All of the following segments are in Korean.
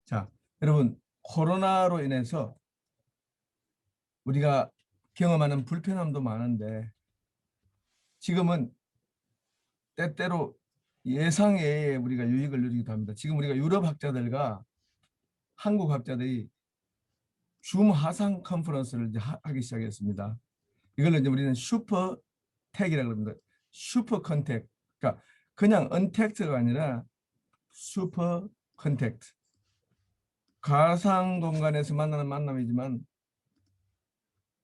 자, 여러분, 코로나로 인해서 우리가 경험하는 불편함도 많은데 지금은 때때로 예상외에 우리가 유익을 누리기도 합니다. 지금 우리가 유럽 학자들과 한국 학자들이 줌 화상 컨퍼런스를 이제 하기 시작했습니다. 이걸로 이제 우리는 슈퍼 택이라고 합니다. 슈퍼 컨택. 그러니까 그냥 언택트가 아니라 슈퍼 컨택트. 가상 공간에서 만나는 만남이지만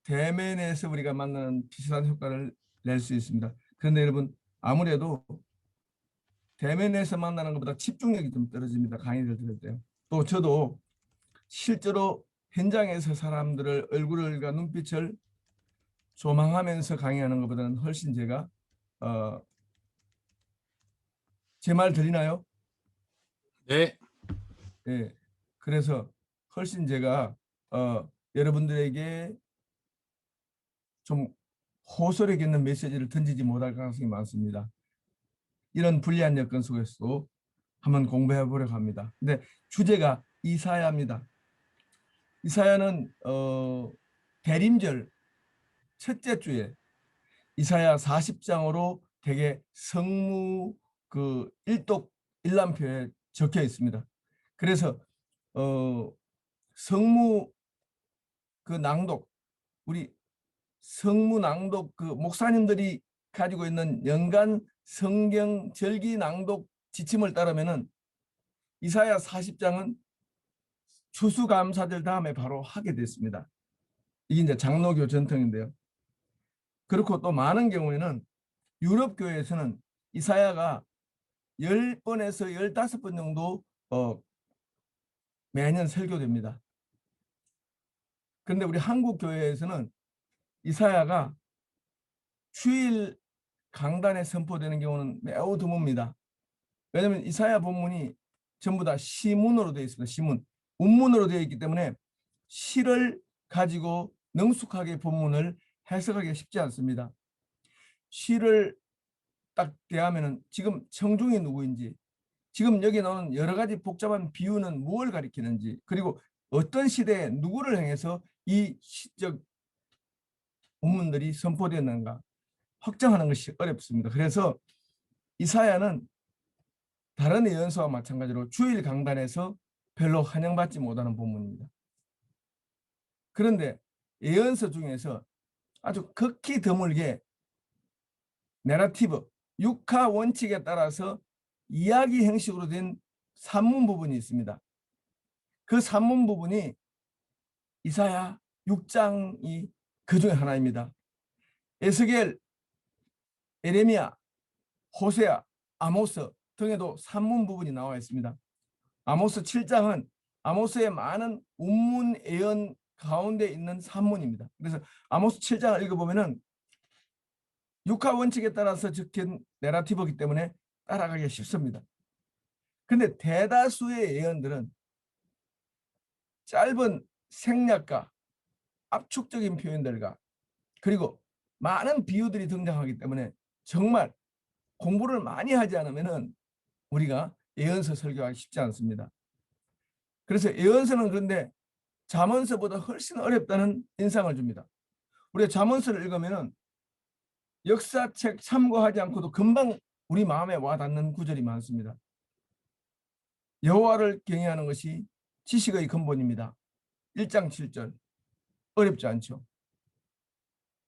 대면에서 우리가 만나는 비슷한 효과를 낼 수 있습니다. 그런데 여러분, 아무래도 대면에서 만나는 것보다 집중력이 좀 떨어집니다. 강의를 들을 때요. 또 저도 실제로 현장에서 사람들을 얼굴과 눈빛을 조망하면서 강의하는 것보다는 훨씬 제가 제 말 들리나요? 네, 예. 그래서 훨씬 제가 여러분들에게 좀 호소력 있는 메시지를 던지지 못할 가능성이 많습니다. 이런 불리한 여건 속에서도 한번 공부해 보려고 합니다. 근데 주제가 이사야입니다. 이사야는 대림절 첫째 주에 이사야 40장으로 되게 성무 그 일독 일람표에 적혀 있습니다. 그래서 성무 그 낭독, 우리 성무 낭독 그 목사님들이 가지고 있는 연간 성경 절기 낭독 지침을 따르면은 이사야 40장은 추수감사절 다음에 바로 하게 됐습니다. 이게 이제 장로교 전통인데요. 그렇고 또 많은 경우에는 유럽 교회에서는 이사야가 10번에서 15번 정도 매년 설교됩니다. 그런데 우리 한국 교회에서는 이사야가 주일 강단에 선포되는 경우는 매우 드뭅니다. 왜냐하면 이사야 본문이 전부 다 시문으로 되어 있습니다. 시문. 운문으로 되어 있기 때문에 시를 가지고 능숙하게 본문을 해석하기가 쉽지 않습니다. 시를 딱 대하면은 지금 청중이 누구인지, 지금 여기 나오는 여러 가지 복잡한 비유는 무엇을 가리키는지, 그리고 어떤 시대에 누구를 향해서 이 시적 본문들이 선포되는가 확정하는 것이 어렵습니다. 그래서 이사야는 다른 예언서와 마찬가지로 주일 강단에서 별로 환영받지 못하는 본문입니다. 그런데 예언서 중에서 아주 극히 드물게 내러티브, 육하 원칙에 따라서 이야기 형식으로 된 산문 부분이 있습니다. 그 산문 부분이 이사야 6장이 그 중에 하나입니다. 에스겔, 에레미야, 호세아, 아모스 등에도 산문 부분이 나와 있습니다. 아모스 7장은 아모스의 많은 운문 예언 가운데 있는 산문입니다. 그래서 아모스 7장을 읽어보면은 육하 원칙에 따라서 적힌 내러티브이기 때문에 따라가기 쉽습니다. 그런데 대다수의 예언들은 짧은 생략과 압축적인 표현들과 그리고 많은 비유들이 등장하기 때문에 정말 공부를 많이 하지 않으면 우리가 예언서 설교하기 쉽지 않습니다. 그래서 예언서는 그런데 잠언서보다 훨씬 어렵다는 인상을 줍니다. 우리가 잠언서를 읽으면 역사책 참고하지 않고도 금방 우리 마음에 와닿는 구절이 많습니다. 여호와를 경외하는 것이 지식의 근본입니다. 1장 7절 어렵지 않죠.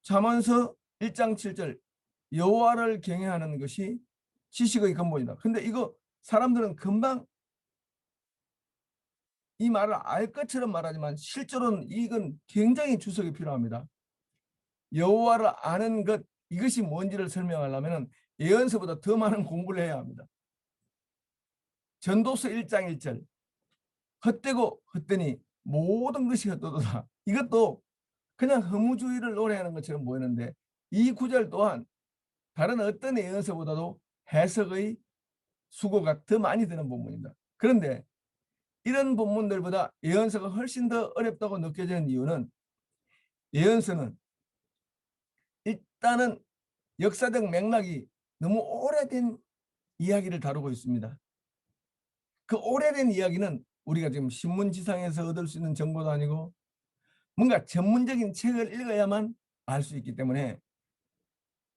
잠언서 1장 7절 여호와를 경외하는 것이 지식의 근본이다. 근데 이거 사람들은 금방 이 말을 알 것처럼 말하지만 실제로는 이건 굉장히 주석이 필요합니다. 여호와를 아는 것, 이것이 뭔지를 설명하려면 예언서보다 더 많은 공부를 해야 합니다. 전도서 1장 1절 헛되고 헛되니 모든 것이 헛되도다. 이것도 그냥 허무주의를 노래하는 것처럼 보이는데 이 구절 또한 다른 어떤 예언서보다도 해석의 수고가 더 많이 드는 본문입니다. 그런데 이런 본문들보다 예언서가 훨씬 더 어렵다고 느껴지는 이유는 예언서는 일단은 역사적 맥락이 너무 오래된 이야기를 다루고 있습니다. 그 오래된 이야기는 우리가 지금 신문지상에서 얻을 수 있는 정보도 아니고 뭔가 전문적인 책을 읽어야만 알 수 있기 때문에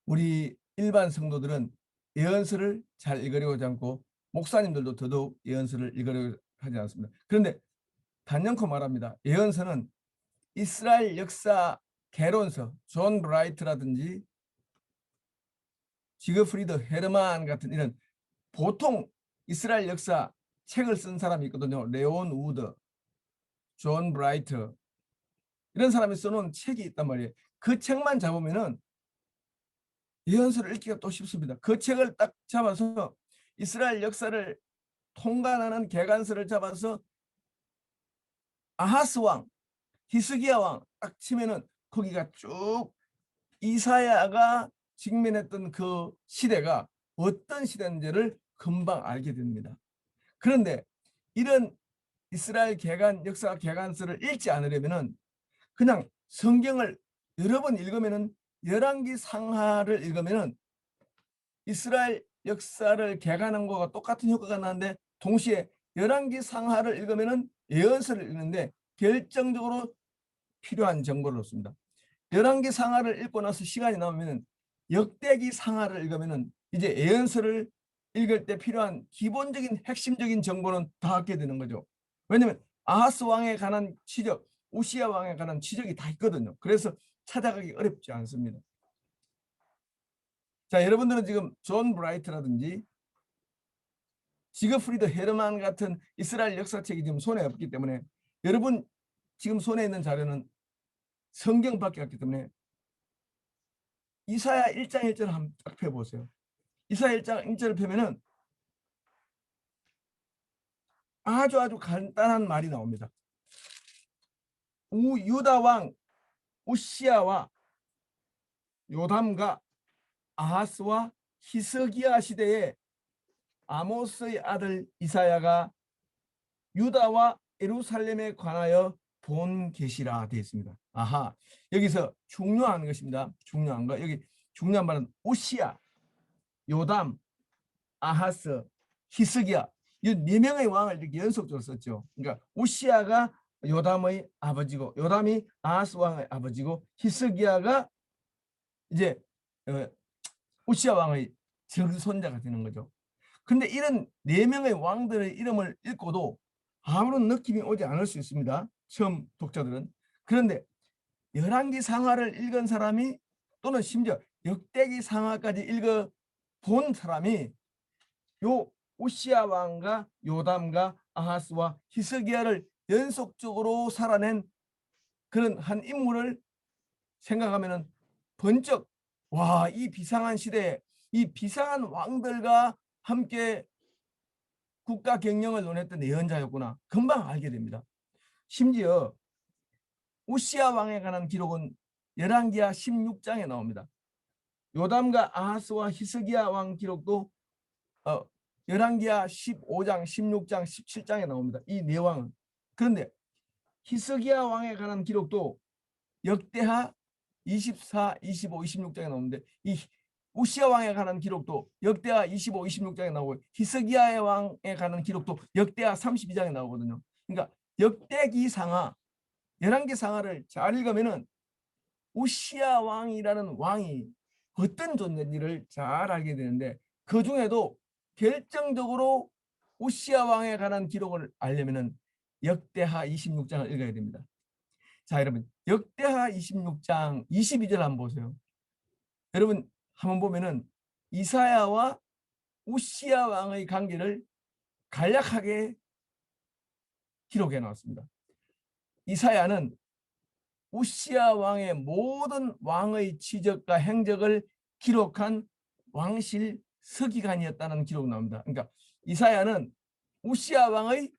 우리 일반 성도들은 예언서를 잘 읽으려고 하지 않고 목사님들도 더더욱 예언서를 읽으려고 하지 않습니다. 그런데 단연코 말합니다. 예언서는 이스라엘 역사 개론서 존 브라이트라든지 지그프리드 헤르만 같은 이런 보통 이스라엘 역사 책을 쓴 사람이 있거든요. 레온 우드, 존 브라이트 이런 사람이 써놓은 책이 있단 말이에요. 그 책만 잡으면은 예언서를 읽기가 또 쉽습니다. 그 책을 딱 잡아서 이스라엘 역사를 통관하는 개관서를 잡아서 아하스 왕, 히스기야 왕 딱 치면은 거기가 쭉 이사야가 직면했던 그 시대가 어떤 시대인지를 금방 알게 됩니다. 그런데 이런 이스라엘 개관 역사 개관서를 읽지 않으려면은 그냥 성경을 여러 번 읽으면은 열왕기 상하를 읽으면은 이스라엘 역사를 개관한 것과 똑같은 효과가 나는데 동시에 열왕기 상하를 읽으면은 예언서를 읽는데 결정적으로 필요한 정보를 얻습니다. 열왕기 상하를 읽고 나서 시간이 남으면 역대기 상하를 읽으면은 이제 예언서를 읽을 때 필요한 기본적인 핵심적인 정보는 다 얻게 되는 거죠. 왜냐하면 아하스 왕에 관한 치적, 우시야 왕에 관한 치적이 다 있거든요. 그래서 찾아가기 어렵지 않습니다. 자, 여러분들은 지금 존 브라이트라든지 지그프리드 헤르만 같은 이스라엘 역사책이 지금 손에 없기 때문에 여러분 지금 손에 있는 자료는 성경밖에 없기 때문에 이사야 1장 1절 한번 딱 펴보세요. 이사야 1장 1절을 펴면은 아주 간단한 말이 나옵니다. 유다 왕 우시야와 요담과 아하스와 히스기야 시대에 아모스의 아들 이사야가 유다와 예루살렘에 관하여 본 계시라 되어 있습니다. 아하, 여기서 중요한 것입니다. 중요한 거. 여기 중요한 말은 우시야, 요담, 아하스, 히스기야 이 네 명의 왕을 이렇게 연속적으로 썼죠. 그러니까 우시야가 요담의 아버지고 요담이 아하스 왕의 아버지고 히스기야가 이제 우시야 왕의 증손자가 되는 거죠. 근데 이런 네 명의 왕들의 이름을 읽고도 아무런 느낌이 오지 않을 수 있습니다. 처음 독자들은. 그런데 열왕기 상하를 읽은 사람이 또는 심지어 역대기 상하까지 읽어 본 사람이 요 우시야 왕과 요담과 아하스와 히스기야를 연속적으로 살아낸 그런 한 인물을 생각하면은 번쩍 와, 이 비상한 시대에 이 비상한 왕들과 함께 국가 경영을 논했던 예언자였구나. 금방 알게 됩니다. 심지어 우시야 왕에 관한 기록은 열왕기하 16장에 나옵니다. 요담과 아하스와 히스기야 왕 기록도 열왕기하 15장, 16장, 17장에 나옵니다. 이 네 왕은. 그런데 히스기야 왕에 관한 기록도 역대하 24, 25, 26장에 나오는데 이 우시야 왕에 관한 기록도 역대하 25, 26장에 나오고 히스기야 왕에 관한 기록도 역대하 32장에 나오거든요. 그러니까 역대기 상하, 열왕기 상하를 잘 읽으면은 우시야 왕이라는 왕이 어떤 존재인지를 잘 알게 되는데 그 중에도 결정적으로 우시야 왕에 관한 기록을 알려면은 역대하 26장을 읽어야 됩니다. 자, 여러분 역대하 26장 22절 한번 보세요. 여러분 한번 보면은 이사야와 우시야 왕의 관계를 간략하게 기록해 놨습니다. 이사야는 우시야 왕의 모든 왕의 치적과 행적을 기록한 왕실 서기관이었다는 기록이 나옵니다. 그러니까 이사야는 우시야 왕의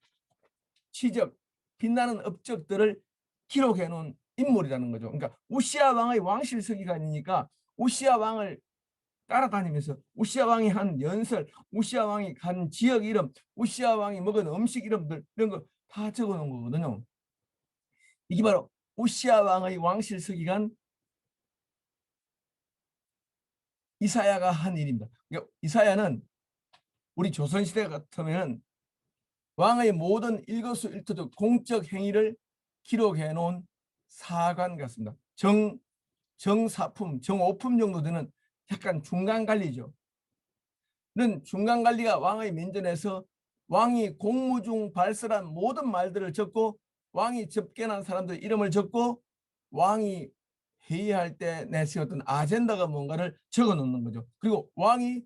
치적, 빛나는 업적들을 기록해 놓은 인물이라는 거죠. 그러니까 우시야 왕의 왕실 서기관이니까 우시야 왕을 따라다니면서 우시야 왕이 한 연설, 우시야 왕이 간 지역 이름, 우시야 왕이 먹은 음식 이름들 이런 거 다 적어 놓은 거거든요. 이게 바로 우시야 왕의 왕실 서기관 이사야가 한 일입니다. 그러니까 이사야는 우리 조선시대 같으면 왕의 모든 일거수일투족 공적 행위를 기록해 놓은 사관 같습니다. 정사품, 정오품 정도 되는 약간 중간 관리죠. 는 중간 관리가 왕의 면전에서 왕이 공무 중 발설한 모든 말들을 적고 왕이 접견한 사람들 이름을 적고 왕이 회의할 때 내세웠던 아젠다가 뭔가를 적어 놓는 거죠. 그리고 왕이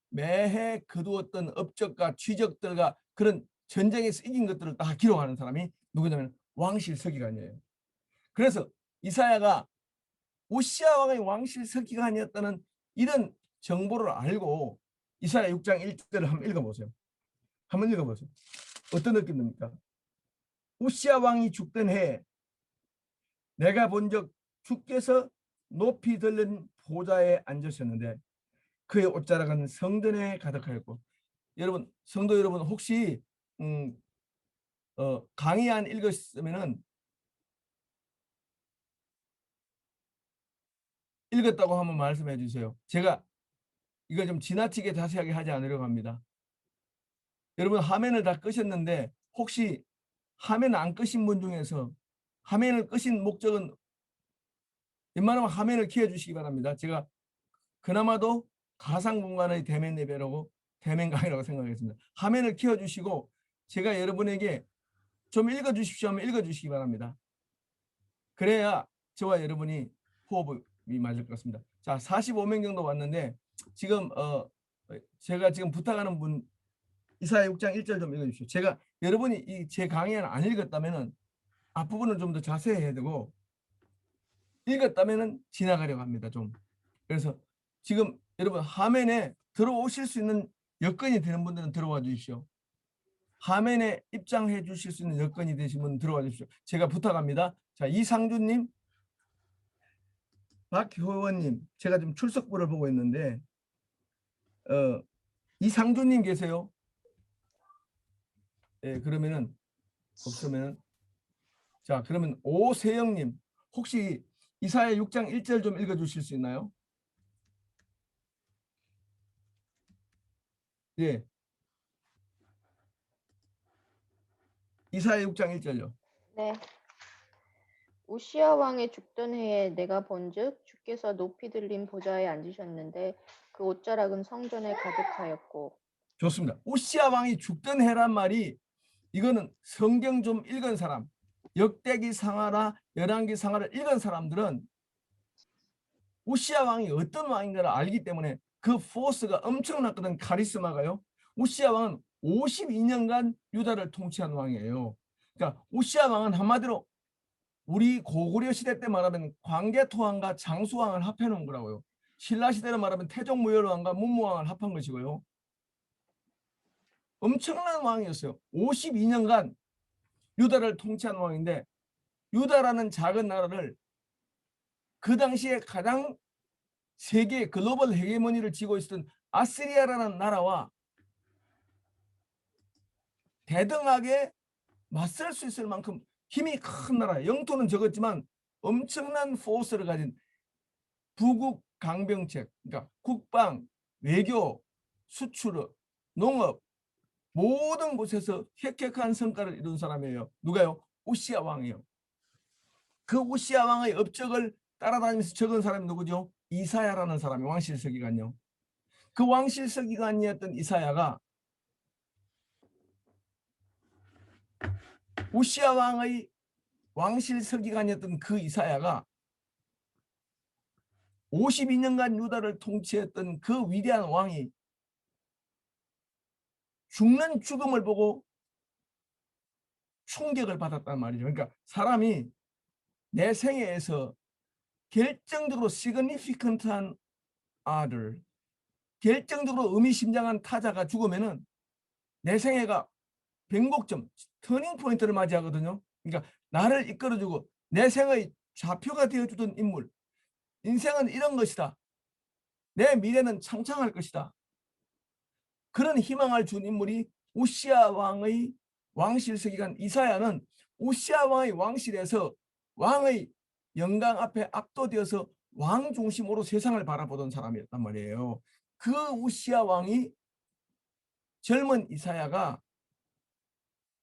매해 거두었던 업적과 취적들과 그런 전쟁에서 이긴 것들을 다 기록하는 사람이 누구냐면 왕실 서기관이에요. 그래서 이사야가 우시야 왕의 왕실 서기관이었다는 이런 정보를 알고 이사야 6장 1절을 한번 읽어보세요. 한번 읽어보세요. 어떤 느낌 듭니까? 우시야 왕이 죽던 해에 내가 본적 주께서 높이 들린 보좌에 앉으셨는데 그의 옷자락은 성전에 가득하였고, 여러분 성도 여러분 혹시 강의 안 읽었으면은 읽었다고 한번 말씀해 주세요. 제가 이거 좀 지나치게 자세하게 하지 않으려고 합니다. 여러분 화면을 다 끄셨는데 혹시 화면 안 끄신 분 중에서 화면을 끄신 목적은 웬만하면 화면을 켜주시기 바랍니다. 제가 그나마도 가상 공간의 대면 예배라고 대면 강의라고 생각하겠습니다. 화면을 켜주시고 제가 여러분에게 좀 읽어주십시오 하면 읽어주시기 바랍니다. 그래야 저와 여러분이 호흡이 맞을 것 같습니다. 자, 45명 정도 왔는데 지금 제가 지금 부탁하는 분 이사야 6장 1절 좀 읽어주십시오. 제가 여러분이 이 제 강의를 안 읽었다면은 앞부분을 좀 더 자세히 해야 되고 읽었다면은 지나가려고 합니다. 좀. 그래서 지금 여러분 화면에 들어오실 수 있는 여건이 되는 분들은 들어와 주십시오. 화면에 입장해 주실 수 있는 여건이 되신 분은 들어와 주십시오. 제가 부탁합니다. 자, 이상준님, 박효원님, 제가 지금 출석부를 보고 있는데 이상준님 계세요? 예, 그러면은 없으면은 자, 그러면 오세영님 혹시 이사야 6장 1절 좀 읽어주실 수 있나요? 예, 이사야 6장 1절요. 네. 우시야 왕의 죽던 해에 내가 본즉 주께서 높이 들린 보좌에 앉으셨는데 그 옷자락은 성전에 가득하였고. 좋습니다. 우시야 왕이 죽던 해란 말이 이거는 성경 좀 읽은 사람, 역대기 상하나 열왕기 상하를 읽은 사람들은 우시야 왕이 어떤 왕인가를 알기 때문에 그 포스가 엄청났거든. 카리스마가요. 우시야 왕은 52년간 유다를 통치한 왕이에요. 그러니까 우시야 왕은 한마디로 우리 고구려 시대 때 말하면 광개토왕과 장수왕을 합해 놓은 거라고요. 신라 시대로 말하면 태종무열왕과 문무왕을 합한 것이고요. 엄청난 왕이었어요. 52년간 유다를 통치한 왕인데 유다라는 작은 나라를 그 당시에 가장 세계 글로벌 헤게모니를 쥐고 있었던 아시리아라는 나라와 대등하게 맞설 수 있을 만큼 힘이 큰 나라, 영토는 적었지만 엄청난 포스를 가진 부국 강병책, 그러니까 국방, 외교, 수출, 농업 모든 곳에서 획획한 성과를 이룬 사람이에요. 누가요? 우시야 왕이에요. 그 우시야 왕의 업적을 따라다니면서 적은 사람이 누구죠? 이사야라는 사람이 왕실 서기관요. 그 왕실 서기관이었던 이사야가 우시야 왕의 왕실 서기관이었던 그 이사야가 52년간 유다를 통치했던 그 위대한 왕이 죽는 죽음을 보고 충격을 받았단 말이죠. 그러니까 사람이 내 생애에서 결정적으로 시그니피컨트한 아들, 결정적으로 의미심장한 타자가 죽으면은 내 생애가 변곡점, 터닝 포인트를 맞이하거든요. 그러니까 나를 이끌어주고 내 생의 좌표가 되어주던 인물. 인생은 이런 것이다. 내 미래는 창창할 것이다. 그런 희망을 준 인물이 우시야 왕의 왕실 서기관 이사야는 우시야 왕의 왕실에서 왕의 영광 앞에 압도되어서 왕 중심으로 세상을 바라보던 사람이었단 말이에요. 그 우시야 왕이 젊은 이사야가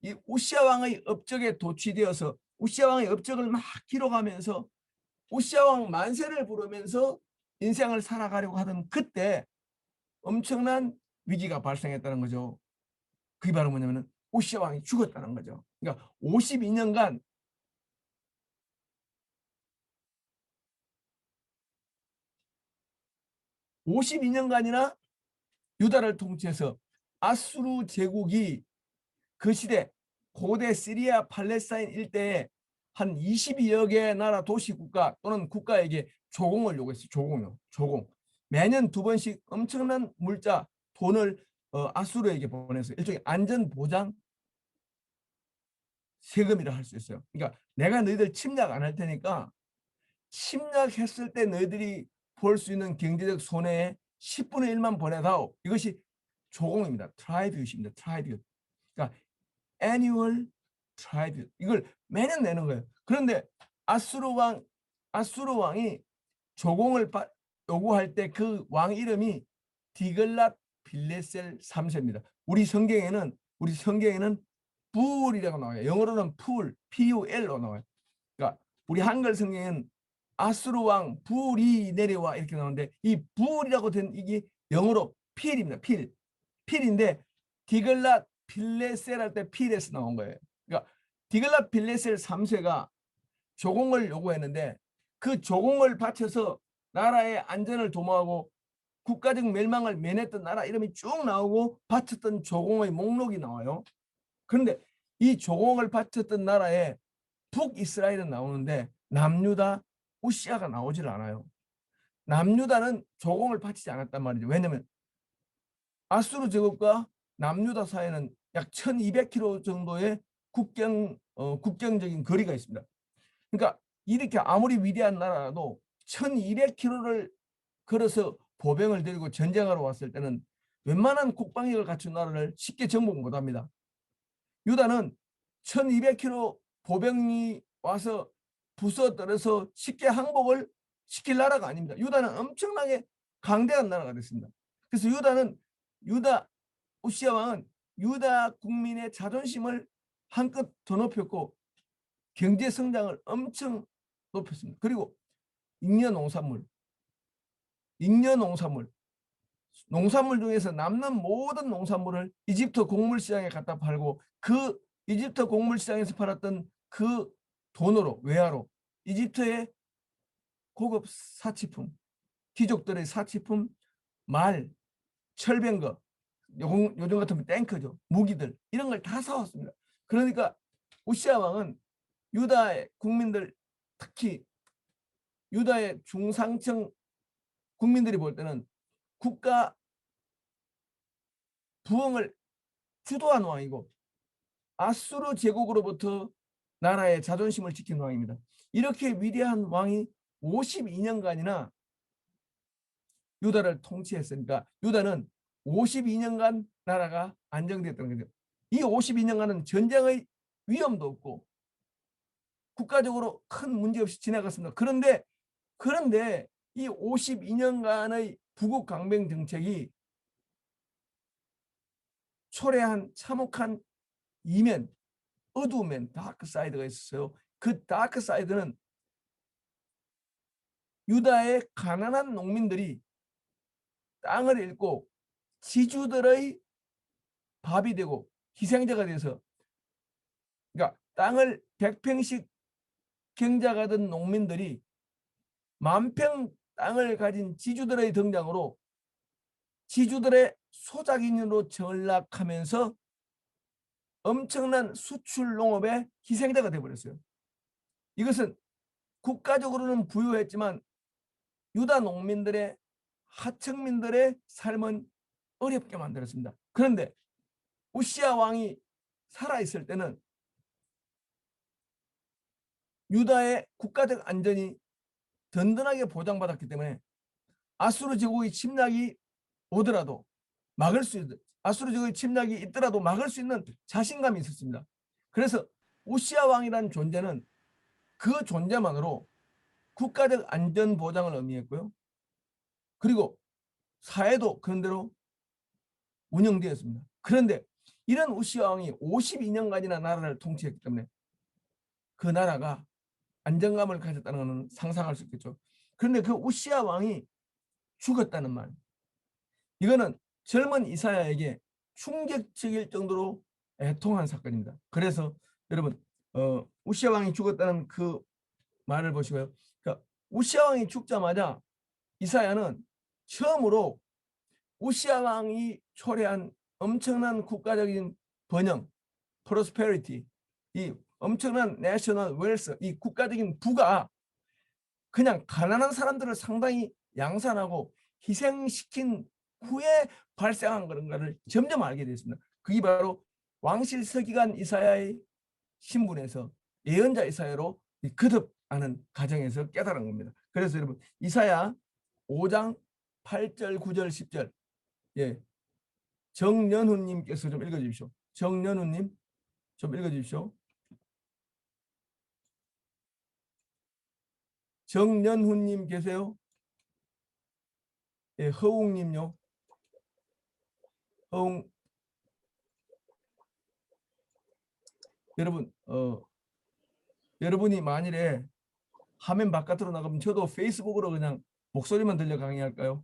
이 우시아 왕의 업적에 도취되어서 우시아 왕의 업적을 막 기록하면서 우시아 왕 만세를 부르면서 인생을 살아가려고 하던 그때 엄청난 위기가 발생했다는 거죠. 그게 바로 뭐냐면 우시아 왕이 죽었다는 거죠. 그러니까 52년간 52년간이나 유다를 통치해서 아수르 제국이 그 시대 고대 시리아 팔레스타인 일대에 한 22여 개의 나라 도시 국가 또는 국가에게 조공을 요구했어요. 조공요. 조공. 매년 2번씩 엄청난 물자 돈을 아수르에게 보내서 일종의 안전 보장 세금이라 할 수 있어요. 그러니까 내가 너희들 침략 안 할 테니까 침략했을 때 너희들이 볼 수 있는 경제적 손해의 10분의 1만 보내다오. 이것이 조공입니다. 트라이뷰트입니다. 트라이뷰트. 그러니까 annual tribute. 이걸 매년 내는 거예요. 그런데 아수르 왕이 조공을 요구할 때 그 왕 이름이 디글랏 빌레셀 3세입니다. 우리 성경에는 불이라고 나와요. 영어로는 풀, PUL로 나와요. 그러니까 우리 한글 성경에는 아수르 왕 불이 내려와 이렇게 나오는데 이 불이라고 된 이게 영어로 필입니다. 필인데 디글랏 빌레셀 할 때 필에서 나온 거예요. 그러니까 디글랏 빌레셀 3세가 조공을 요구했는데 그 조공을 바쳐서 나라의 안전을 도모하고 국가적 멸망을 면했던 나라 이름이 쭉 나오고 바쳤던 조공의 목록이 나와요. 그런데 이 조공을 바쳤던 나라에 북이스라엘은 나오는데 남유다, 우시아가 나오질 않아요. 남유다는 조공을 바치지 않았단 말이죠. 왜냐하면 아수르 제국과 남유다 사이에는 약 1200km 정도의 국경적인 거리가 있습니다. 그러니까 이렇게 아무리 위대한 나라라도 1200km를 걸어서 보병을 데리고 전쟁하러 왔을 때는 웬만한 국방력을 갖춘 나라를 쉽게 정복 못합니다. 유다는 1200km 보병이 와서 부서뜨려서 쉽게 항복을 시킬 나라가 아닙니다. 유다는 엄청나게 강대한 나라가 됐습니다. 그래서 우시아 왕은 유다 국민의 자존심을 한껏 더 높였고 경제 성장을 엄청 높였습니다. 그리고 농산물 중에서 남는 모든 농산물을 이집트 곡물시장에 갖다 팔고 그 이집트 곡물시장에서 팔았던 그 돈으로 외화로 이집트의 고급 사치품, 귀족들의 사치품, 말, 철병거, 요즘 같으면 탱크죠. 무기들 이런 걸 다 사왔습니다. 그러니까 우시아 왕은 유다의 국민들 특히 유다의 중상층 국민들이 볼 때는 국가 부흥을 주도한 왕이고 아수르 제국으로부터 나라의 자존심을 지킨 왕입니다. 이렇게 위대한 왕이 52년간이나 유다를 통치했으니까 유다는 52년간 나라가 안정됐다는 거죠. 이 52년간은 전쟁의 위험도 없고 국가적으로 큰 문제 없이 지나갔습니다. 그런데 이 52년간의 부국 강병 정책이 초래한 참혹한 이면, 어두운 면, 다크 사이드가 있었어요. 그 다크 사이드는 유다의 가난한 농민들이 땅을 잃고 지주들의 밥이 되고 희생자가 돼서 그러니까 땅을 100평씩 경작하던 농민들이 만평 땅을 가진 지주들의 등장으로 지주들의 소작인으로 전락하면서 엄청난 수출 농업의 희생자가 되어버렸어요. 이것은 국가적으로는 부유했지만 유다 농민들의 하층민들의 삶은 어렵게 만들었습니다. 그런데 우시아 왕이 살아있을 때는 유다의 국가적 안전이 든든하게 보장받았기 때문에 아수르 제국의 침략이 오더라도 아수르 제국의 침략이 있더라도 막을 수 있는 자신감이 있었습니다. 그래서 우시아 왕이라는 존재는 그 존재만으로 국가적 안전 보장을 의미했고요. 그리고 사회도 그런 대로 운영되었습니다. 그런데 이런 우시아 왕이 52년간이나 나라를 통치했기 때문에 그 나라가 안정감을 가졌다는 것은 상상할 수 있겠죠. 그런데 그 우시아 왕이 죽었다는 말, 이거는 젊은 이사야에게 충격적일 정도로 애통한 사건입니다. 그래서 여러분 우시아 왕이 죽었다는 그 말을 보시고요. 그러니까 우시아 왕이 죽자마자 이사야는 처음으로 우시아 왕이 초래한 엄청난 국가적인 번영, 프로스페리티, 이 엄청난 내셔널 웰스, 이 국가적인 부가 그냥 가난한 사람들을 상당히 양산하고 희생시킨 후에 발생한 그런가를 점점 알게 됐습니다. 그게 바로 왕실 서기관 이사야의 신분에서 예언자 이사야로 거듭하는 과정에서 깨달은 겁니다. 그래서 여러분 이사야 5장 8절, 9절, 10절 예, 정연훈님께서 좀 읽어주십시오. 정연훈님 좀 읽어주십시오. 정연훈님 계세요? 예, 허웅님요. 허웅 여러분 여러분이 만일에 화면 바깥으로 나가면 저도 페이스북으로 그냥 목소리만 들려 강의할까요?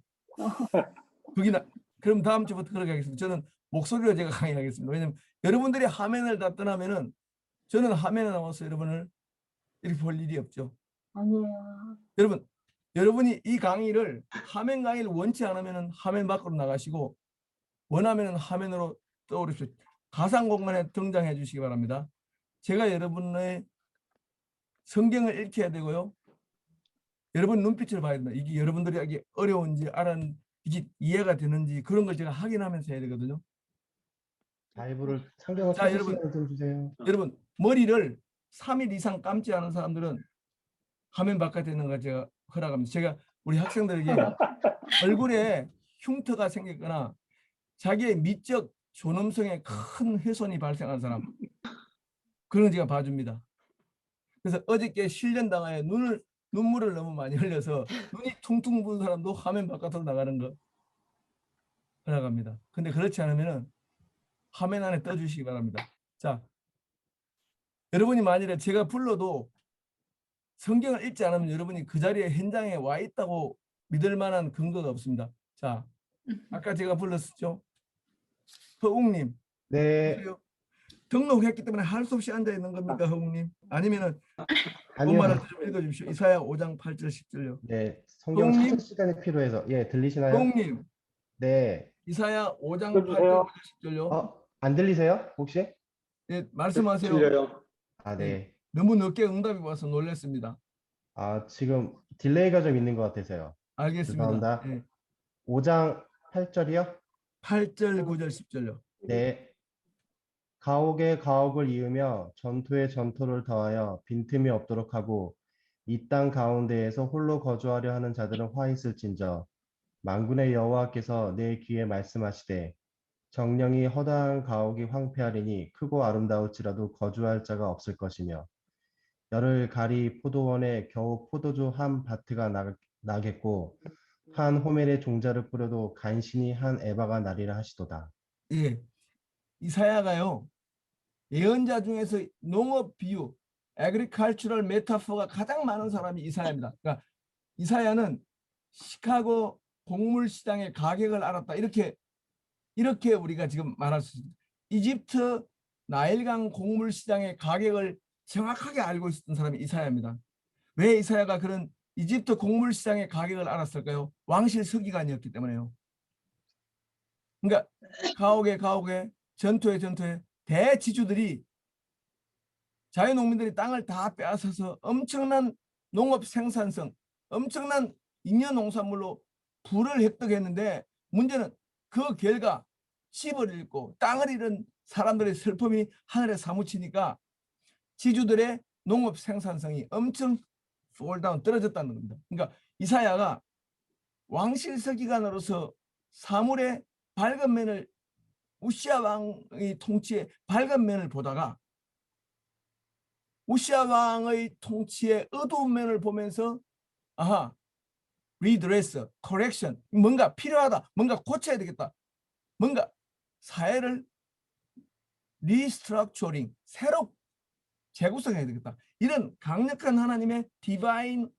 거기나 그럼 다음 주부터 그렇게 하겠습니다. 저는 목소리로 제가 강의하겠습니다. 왜냐면 여러분들이 화면을 다 떠나면은 저는 화면에 나와서 여러분을 이렇게 볼 일이 없죠. 아니에요. 여러분, 여러분이 이 강의를 화면 강의를 원치 않으면은 화면 밖으로 나가시고 원하면은 화면으로 떠오르십시오. 가상 공간에 등장해 주시기 바랍니다. 제가 여러분의 성경을 읽혀야 되고요. 여러분 눈빛을 봐야 된다. 이게 여러분들이 이게 어려운지 이게 이해가 되는지 그런 걸 제가 확인하면서 해야 되거든요. 라이브를 상경을 자, 켜실 여러분. 시간을 좀 주세요. 여러분 머리를 3일 이상 감지 않은 사람들은 화면 바깥에 있는 거 제가 허락합니다. 제가 우리 학생들에게 얼굴에 흉터가 생겼거나 자기의 미적 존엄성에 큰 훼손이 발생한 사람 그런 거 제가 봐줍니다. 그래서 어저께 실련당하여 눈물을 너무 많이 흘려서 눈이 퉁퉁 부은 사람도 화면 바깥으로 나가는 거 허락합니다. 근데 그렇지 않으면 화면 안에 떠주시기 바랍니다. 자, 여러분이 만일에 제가 불러도 성경을 읽지 않으면 여러분이 그 자리에 현장에 와 있다고 믿을 만한 근거가 없습니다. 자, 아까 제가 불렀었죠. 허웅님, 네, 등록했기 때문에 할 수 없이 앉아 있는 겁니까, 허웅님? 아니면은 아니요. 본말을 좀 읽어주십시오. 이사야 5장 8절 10절요. 네, 성경 형님? 찾을 시간이 필요해서. 예, 들리시나요? 허웅님, 네. 이사야 5장 읽어주세요. 8절 10절요. 안 들리세요? 혹시? 예, 말씀하세요. 들려요. 아, 네. 너무 늦게 응답이 와서 놀랐습니다. 아, 지금 딜레이가 좀 있는 것 같아서요. 알겠습니다. 죄송합니다. 예, 5장 8절이요? 8절 9절 10절요. 네. 가옥에 가옥을 이으며 전투에 전투를 더하여 빈틈이 없도록 하고 이 땅 가운데에서 홀로 거주하려 하는 자들은 화 있을진저 만군의 여호와께서 내 귀에 말씀하시되 정령이 허다한 가옥이 황폐하리니 크고 아름다울지라도 거주할 자가 없을 것이며 열을 가리 포도원에 겨우 포도주 한 바트가 나겠고 한 호멜에 종자를 뿌려도 간신히 한 에바가 나리라 하시도다. 예, 이사야가요. 예언자 중에서 농업 비유, agricultural metaphor가 가장 많은 사람이 이사야입니다. 그러니까 이사야는 시카고 곡물 시장의 가격을 알았다. 이렇게 우리가 지금 말할 수 있습니다. 이집트 나일강 곡물 시장의 가격을 정확하게 알고 있었던 사람이 이사야입니다. 왜 이사야가 그런 이집트 곡물 시장의 가격을 알았을까요? 왕실 서기관이었기 때문에요. 그러니까 가옥에 전투에 대지주들이 자유농민들이 땅을 다 빼앗아서 엄청난 농업 생산성, 엄청난 잉여 농산물로 부를 획득했는데 문제는 그 결과 집을 잃고 땅을 잃은 사람들의 슬픔이 하늘에 사무치니까 지주들의 농업 생산성이 엄청 폴다운 떨어졌다는 겁니다. 그러니까 이사야가 왕실 서기관으로서 사물의 밝은 면을 우시아 왕의 통치의 밝은 면을 보다가 우시아 왕의 통치의 어두운 면을 보면서 아하, 리드레스, 커렉션, 뭔가 필요하다, 뭔가 고쳐야 되겠다, 뭔가 사회를 리스트럭처링, 새로 재구성해야 되겠다. 이런 강력한 하나님의 디바인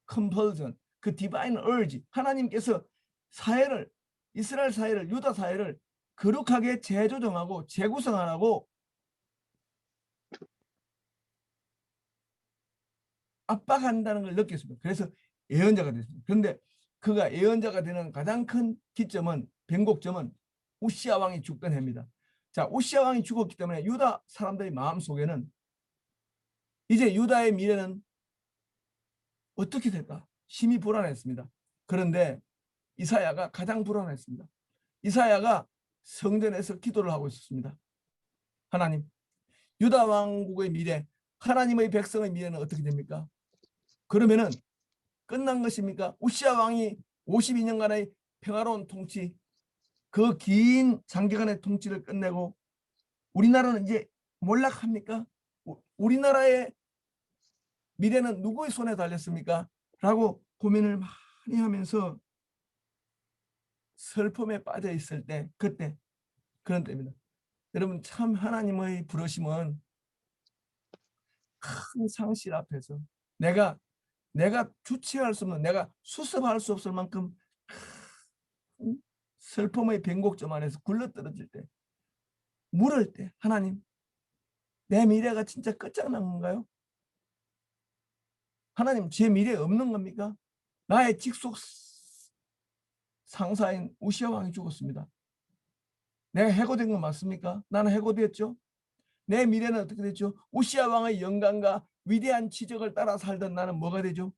컴펄전, 그 디바인 얼지, 하나님께서 사회를, 이스라엘 사회를, 유다 사회를 거룩하게 재조정하고 재구성하라고 압박한다는 걸 느꼈습니다. 그래서 예언자가 됐습니다. 그런데 그가 예언자가 되는 가장 큰 기점은, 변곡점은 우시아 왕이 죽던 해입니다. 자, 우시아 왕이 죽었기 때문에 유다 사람들의 마음속에는 이제 유다의 미래는 어떻게 될까? 심히 불안했습니다. 그런데 이사야가 가장 불안했습니다. 이사야가 성전에서 기도를 하고 있었습니다. 하나님, 유다 왕국의 미래, 하나님의 백성의 미래는 어떻게 됩니까? 그러면은 끝난 것입니까? 우시아 왕이 52년간의 평화로운 통치, 그 긴 장기간의 통치를 끝내고 우리나라는 이제 몰락합니까? 우리나라의 미래는 누구의 손에 달렸습니까? 라고 고민을 많이 하면서 슬픔에 빠져 있을 때, 그때, 그런 때입니다. 여러분, 참 하나님의 부르심은 큰 상실 앞에서 내가 주체할 수 없는, 내가 수습할 수 없을 만큼 큰 슬픔의 변곡점 안에서 굴러떨어질 때, 물을 때, 하나님, 내 미래가 진짜 끝장난 건가요? 하나님, 제 미래 없는 겁니까? 나의 직속 상사인 우시아 왕이 죽었습니다. 내가 해고된 건 맞습니까? 나는 해고됐죠. 내 미래는 어떻게 됐죠? 우시아 왕의 영광과 위대한 지적을 따라 살던 나는 뭐가 되죠?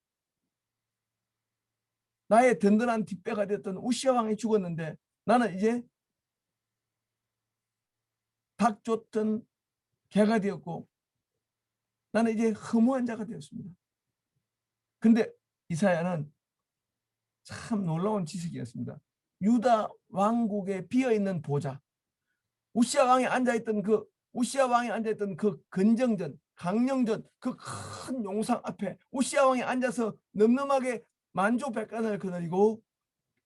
나의 든든한 뒷배가 됐던 우시아 왕이 죽었는데 나는 이제 닭 쫓던 개가 되었고 나는 이제 허무한 자가 되었습니다. 근데 이사야는 참 놀라운 지식이었습니다. 유다 왕국에 비어있는 보좌, 우시아 왕이 앉아있던 그 근정전, 강령전, 그 큰 용상 앞에 우시아 왕이 앉아서 늠름하게 만주백관을 거느리고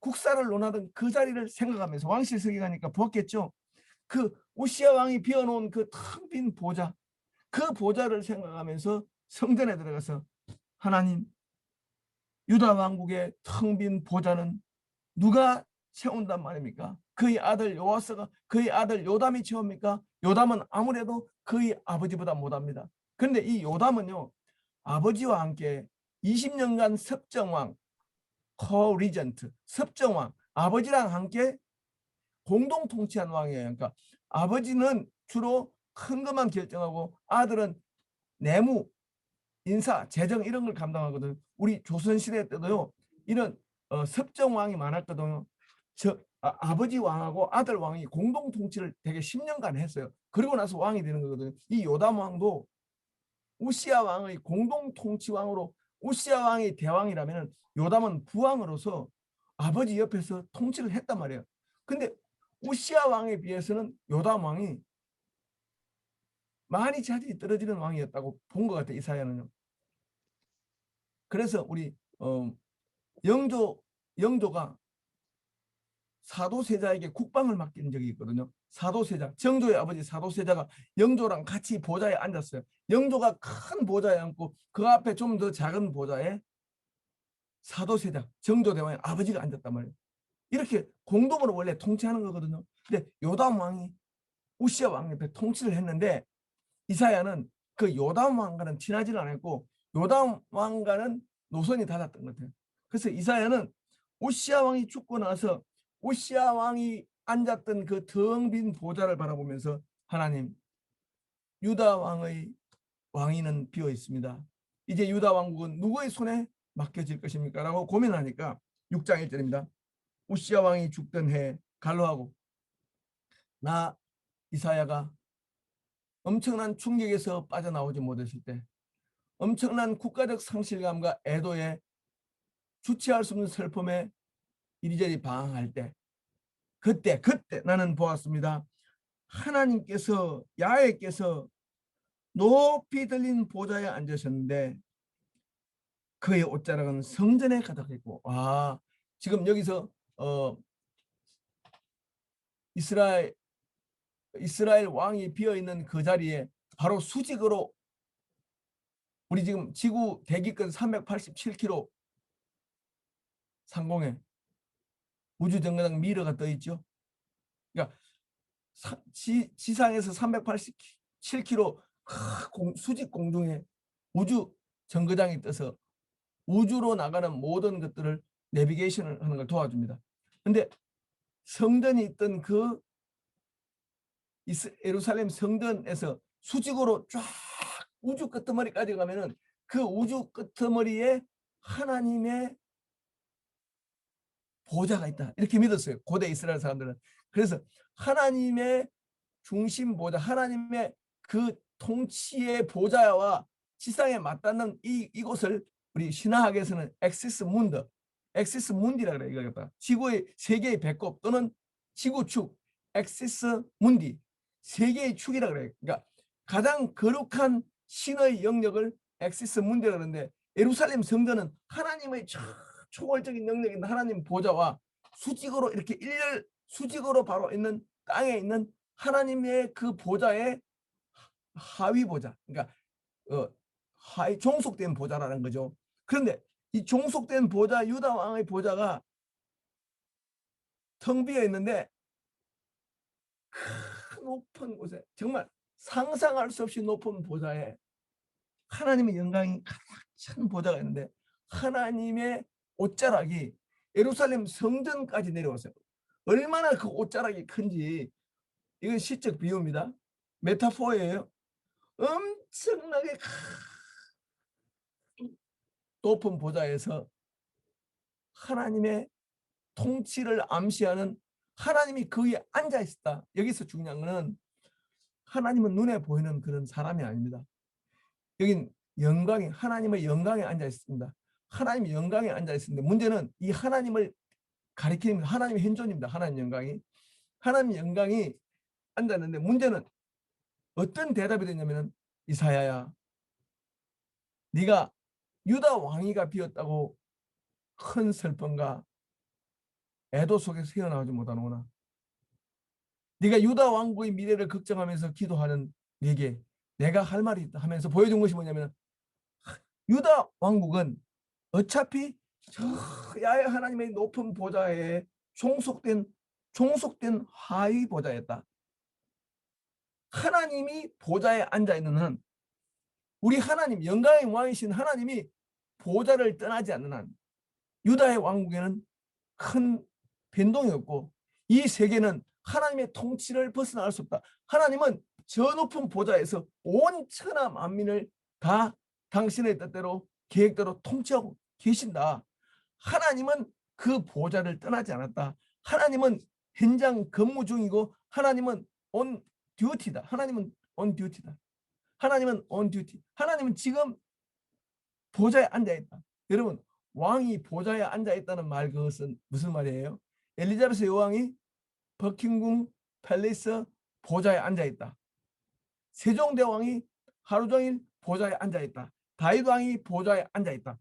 국사를 논하던 그 자리를 생각하면서, 왕실석에 가니까 보았겠죠. 그 우시아 왕이 비워놓은 그 텅 빈 보좌, 그 보좌를 생각하면서 성전에 들어가서 하나님, 유다 왕국의 텅 빈 보좌는 누가 채운단 말입니까? 그의 아들 요아스가, 그의 아들 요담이 채웁니까? 요담은 아무래도 그의 아버지보다 못합니다. 그런데 이 요담은요, 아버지와 함께 20년간 섭정왕, co-regent, 섭정왕, 아버지랑 함께 공동 통치한 왕이에요. 그러니까 아버지는 주로 큰 것만 결정하고 아들은 내무, 인사, 재정 이런 걸 감당하거든요. 우리 조선시대 때도요, 이런 섭정왕이 많았거든요. 아버지 왕하고 아들 왕이 공동 통치를 되게 10년간 했어요. 그리고 나서 왕이 되는 거거든요. 이 요담 왕도 우시아 왕의 공동 통치 왕으로, 우시아 왕이 대왕이라면 요담은 부왕으로서 아버지 옆에서 통치를 했단 말이에요. 근데 우시아 왕에 비해서는 요담 왕이 많이 자질이 떨어지는 왕이었다고 본 것 같아요. 이사야는요. 그래서 우리 영조가 사도세자에게 국방을 맡긴 적이 있거든요. 사도세자, 정조의 아버지 사도세자가 영조랑 같이 보좌에 앉았어요. 영조가 큰 보좌에 앉고 그 앞에 좀 더 작은 보좌에 사도세자, 정조대왕의 아버지가 앉았단 말이에요. 이렇게 공동으로 원래 통치하는 거거든요. 근데 요담 왕이 우시아 왕 옆에 통치를 했는데 이사야는 그 요담 왕과는 친하지는 않았고 요담 왕과는 노선이 달랐던 것 같아요. 그래서 이사야는 우시아 왕이 죽고 나서 우시아 왕이 앉았던 그 텅 빈 보좌를 바라보면서 하나님, 유다 왕의 왕위는 비어 있습니다. 이제 유다 왕국은 누구의 손에 맡겨질 것입니까? 라고 고민하니까 6장 1절입니다. 우시아 왕이 죽던 해에 갈로하고 나 이사야가 엄청난 충격에서 빠져나오지 못했을 때, 엄청난 국가적 상실감과 애도에 주체할 수 없는 슬픔에 이리저리 방황할 때, 그때 나는 보았습니다. 하나님께서, 야훼께서 높이 들린 보좌에 앉으셨는데 그의 옷자락은 성전에 가득했고, 지금 여기서 이스라엘 이스라엘 왕이 비어 있는 그 자리에 바로 수직으로 우리 지금 지구 대기권 387km 상공에 우주 정거장 미러가 떠 있죠. 그러니까 지상에서 387km 수직 공중에 우주 정거장이 떠서 우주로 나가는 모든 것들을 내비게이션을 하는 걸 도와줍니다. 근데 성전이 있던 그 예루살렘 성전에서 수직으로 쫙 우주 끄트머리까지 가면은 그 우주 끄트머리에 하나님의 보좌가 있다. 이렇게 믿었어요. 고대 이스라엘 사람들은. 그래서 하나님의 중심 보좌, 하나님의 그 통치의 보좌와 지상에 맞닿는 이곳을 우리 신화학에서는 엑시스 문드, 엑시스 문디라 그래요. 이거겠다. 지구의 세 개의 배꼽 또는 지구축, 엑시스 문디, 세 개의 축이라 그래요. 그러니까 가장 거룩한 신의 영역을 엑시스 문디라 그러는데 예루살렘 성전은 하나님의 초월적인 영역인 하나님 보좌와 수직으로 이렇게 일렬 수직으로 바로 있는 땅에 있는 하나님의 그 보좌의 하위 보좌, 그러니까 하위 종속된 보좌라는 거죠. 그런데 이 종속된 보좌, 유다 왕의 보좌가 텅 비어 있는데 그 높은 곳에 정말 상상할 수 없이 높은 보좌에 하나님의 영광이 가득 찬 보좌가 있는데 하나님의 옷자락이 예루살렘 성전까지 내려왔어요. 얼마나 그 옷자락이 큰지 이건 시적 비유입니다. 메타포예요. 엄청나게 높은 보좌에서 하나님의 통치를 암시하는 하나님이 그 위에 앉아 있었다. 여기서 중요한 것은 하나님은 눈에 보이는 그런 사람이 아닙니다. 여긴 영광이 하나님의 영광에 앉아 있습니다. 하나님의 영광에 앉아 있습니다. 문제는 이 하나님을 가리키는 하나님의 현존입니다. 하나님 영광이 하나님 영광이 앉아 있는데 문제는 어떤 대답이 되냐면은 이사야야, 네가 유다 왕위가 비었다고 큰 슬픔과 애도 속에서 헤어나오지 못하는구나. 네가 유다 왕국의 미래를 걱정하면서 기도하는 네게 내가 할 말이 있다 하면서 보여준 것이 뭐냐면 유다 왕국은 어차피 저 야훼 하나님의 높은 보좌에 종속된 하위 보좌였다. 하나님이 보좌에 앉아 있는 한 우리 하나님 영광의 왕이신 하나님이 보좌를 떠나지 않는 한 유다의 왕국에는 큰 변동이 없고 이 세계는 하나님의 통치를 벗어날 수 없다. 하나님은 저 높은 보좌에서 온 천하 만민을 다 당신의 뜻대로 계획대로 통치하고 계신다. 하나님은 그 보좌를 떠나지 않았다. 하나님은 현장 근무 중이고 하나님은 on duty다. 하나님은 on duty다. 하나님은 on duty. 하나님은 지금 보좌에 앉아있다. 여러분 왕이 보좌에 앉아있다는 말 그것은 무슨 말이에요? 엘리자베스 여왕이 버킹엄 팰리스 보좌에 앉아있다. 세종대왕이 하루 종일 보좌에 앉아있다. 다윗 왕이 보좌에 앉아있다.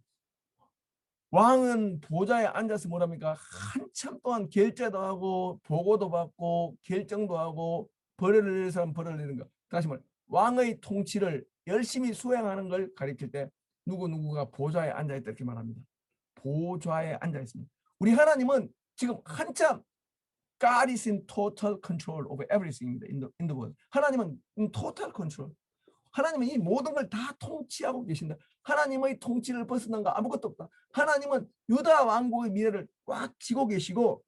왕은 보좌에 앉아서 뭐랍니까? 한참 동안 결제도 하고 보고도 받고 결정도 하고 벌을 내는 사람 벌을 내는 거. 다시 말해 왕의 통치를 열심히 수행하는 걸 가리킬 때 누구누구가 보좌에 앉아있다 이렇게 말합니다. 보좌에 앉아있습니다. 우리 하나님은 지금 한참 God is in total control of everything in the world. 하나님은 in total control. 하나님은 이 모든 걸 다 통치하고 계신다. 하나님의 통치를 벗어난 거 아무것도 없다. 하나님은 유다 왕국의 미래를 꽉 쥐고 계시고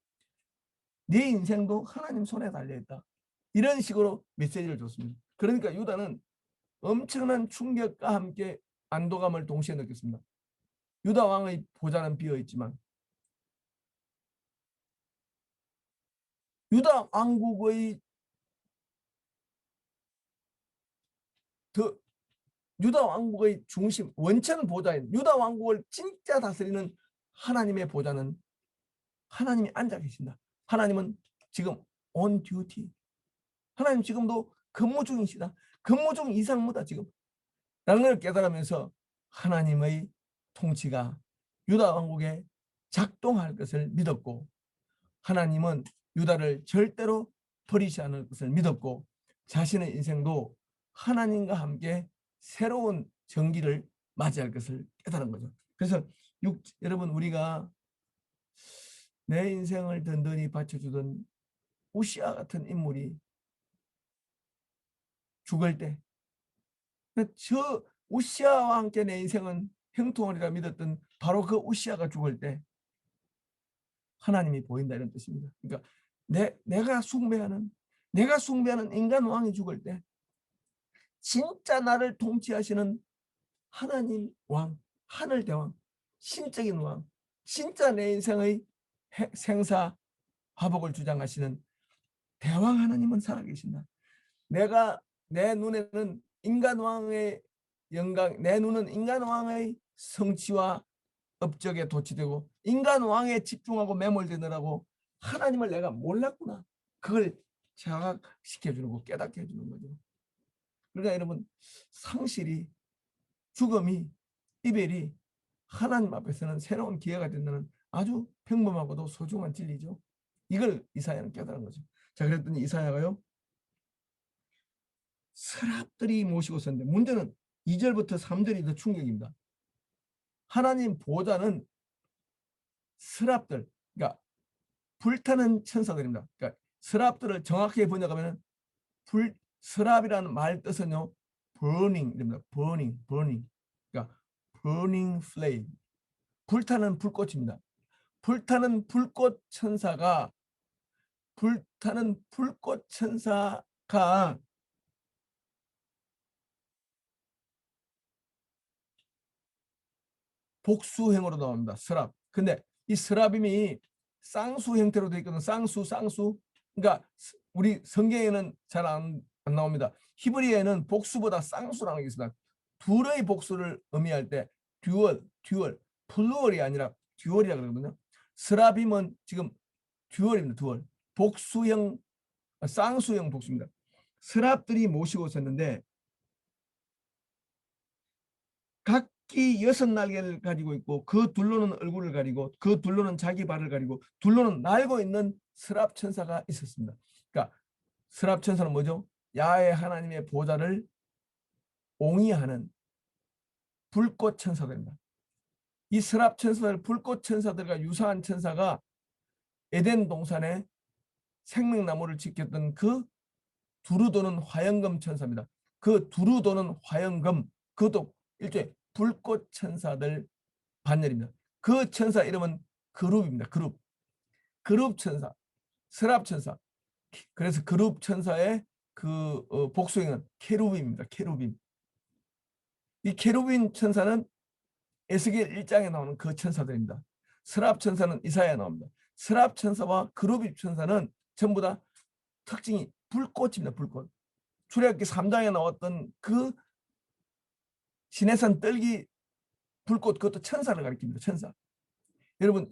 내 인생도 하나님 손에 달려있다. 이런 식으로 메시지를 줬습니다. 그러니까 유다는 엄청난 충격과 함께 안도감을 동시에 느꼈습니다. 유다 왕의 보좌는 비어있지만 유다 왕국의 유다 왕국의 중심 원천 보좌인 유다 왕국을 진짜 다스리는 하나님의 보좌는 하나님이 앉아 계신다. 하나님은 지금 on duty. 하나님 지금도 근무 중이시다. 근무 중 이상무다 지금. 라는 걸 깨달으면서 하나님의 통치가 유다 왕국에 작동할 것을 믿었고 하나님은 유다를 절대로 버리지 않을 것을 믿었고 자신의 인생도 하나님과 함께 새로운 전기를 맞이할 것을 깨달은 거죠. 그래서 여러분, 우리가 내 인생을 든든히 받쳐주던 우시아 같은 인물이 죽을 때, 저 우시아와 함께 내 인생은 형통하리라 믿었던 바로 그 우시아가 죽을 때 하나님이 보인다, 이런 뜻입니다. 그러니까 내가 숭배하는 인간 왕이 죽을 때 진짜 나를 통치하시는 하나님 왕, 하늘 대왕, 신적인 왕, 진짜 내 인생의 생사 화복을 주장하시는 대왕 하나님은 살아계신다. 내 눈에는 인간 왕의 영광, 내 눈은 인간 왕의 성취와 업적에 도취되고 인간 왕에 집중하고 매몰되느라고 하나님을 내가 몰랐구나. 그걸 자각시켜주는 거, 깨닫게 해주는 거죠. 그러니까 여러분, 상실이, 죽음이, 이별이 하나님 앞에서는 새로운 기회가 된다는 아주 평범하고도 소중한 진리죠. 이걸 이사야는 깨달은 거죠. 자, 그랬더니 이사야가요, 서랍들이 모시고 섰는데, 문제는 2절부터 3절이 더 충격입니다. 하나님 보좌는 서랍들, 그러니까 불타는 천사들입니다. 그러니까 서랍들을 정확히 번역하면 서랍이라는 말 뜻은요, burning입니다. burning. 그러니까 burning flame, 불타는 불꽃입니다. 불타는 불꽃 천사가 복수형으로 나옵니다. 서랍. 근데 이 서랍임이 쌍수 형태로 되어 있거든요. 쌍수. 그러니까 우리 성경에는 잘 안 나옵니다. 히브리어에는 복수보다 쌍수라는 게 있습니다. 둘의 복수를 의미할 때 듀얼, 플루얼이 아니라 듀얼이라고 그러거든요. 서랍임은 지금 듀얼입니다. 듀얼. 복수형, 쌍수형 복수입니다. 서랍들이 모시고 있었는데 각기 6날개를 가지고 있고, 그 둘로는 얼굴을 가리고, 그 둘로는 자기 발을 가리고, 둘로는 날고 있는 서랍 천사가 있었습니다. 그러니까 서랍 천사는 뭐죠? 야훼 하나님의 보좌를 옹이하는 불꽃 천사들입니다. 이 서랍 천사들, 불꽃 천사들과 유사한 천사가 에덴 동산에 생명나무를 지켰던 그 두루 도는 화영금 천사입니다. 그 두루 도는 화영금, 그것도 일종의 불꽃 천사들 반열입니다. 그 천사 이름은 그룹입니다. 그룹 천사, 서랍 천사. 그래서 그룹 천사의 그 복수형은 케루빔입니다. 케루빔. 이 케루빔 천사는 에스겔 1장에 나오는 그 천사들입니다. 서랍 천사는 이사야에 나옵니다. 서랍 천사와 그룹 천사는 전부 다 특징이 불꽃입니다. 불꽃. 출애굽기 3장에 나왔던 그 시내산 떨기 불꽃, 그것도 천사를 가리킵니다. 천사. 여러분,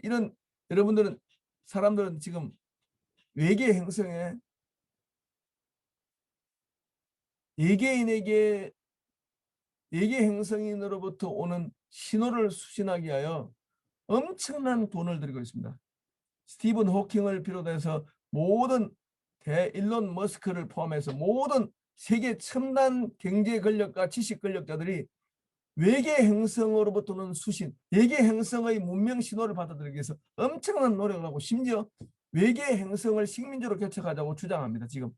여러분들은, 사람들은 지금 외계 행성인으로부터 오는 신호를 수신하기 위하여 엄청난 돈을 들이고 있습니다. 스티븐 호킹을 비롯해서 모든 일론 머스크를 포함해서 모든 세계 첨단 경제 권력과 지식 권력자들이 외계 행성으로부터는 수신, 외계 행성의 문명 신호를 받아들이기 위해서 엄청난 노력을 하고, 심지어 외계 행성을 식민지로 개척하자고 주장합니다. 지금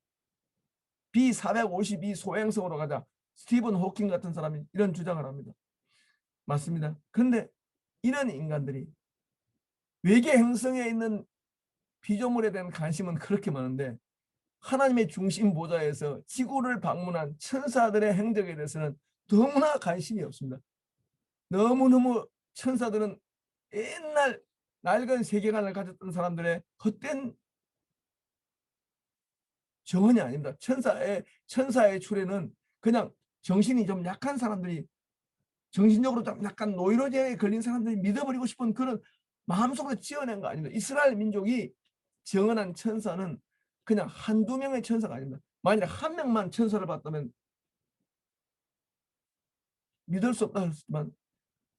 B452 소행성으로 가자, 스티븐 호킹 같은 사람이 이런 주장을 합니다. 맞습니다. 그런데 이런 인간들이 외계 행성에 있는 피조물에 대한 관심은 그렇게 많은데, 하나님의 중심 보좌에서 지구를 방문한 천사들의 행적에 대해서는 너무나 관심이 없습니다. 너무너무 천사들은 옛날 낡은 세계관을 가졌던 사람들의 헛된 정언이 아닙니다. 천사의 출애는 그냥 정신이 좀 약한 사람들이, 정신적으로 좀 약간 노이로제에 걸린 사람들이 믿어버리고 싶은 그런 마음속으로 지어낸 거 아닙니다. 이스라엘 민족이 정언한 천사는 그냥 한두 명의 천사가 아닙니다. 만약 한 명만 천사를 봤다면 믿을 수 없다 했지만,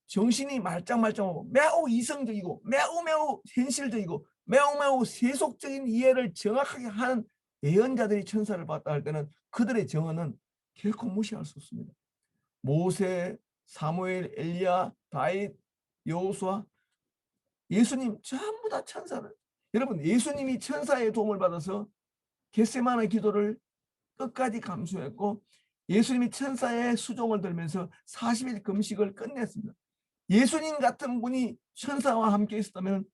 정신이 말짱말짱하고 매우 이성적이고 매우 현실적이고 매우 세속적인 이해를 정확하게 하는 예언자들이 천사를 봤다 할 때는 그들의 정언은 결코 무시할 수 없습니다. 모세, 사무엘, 엘리야, 다윗, 여호수아, 예수님 전부 다 천사를. 여러분, 예수님이 천사의 도움을 받아서 겟세마네 기도를 끝까지 감수했고 예수님이 천사의 수종을 들면서 40일 금식을 끝냈습니다. 예수님 같은 분이 천사와 함께 있었다면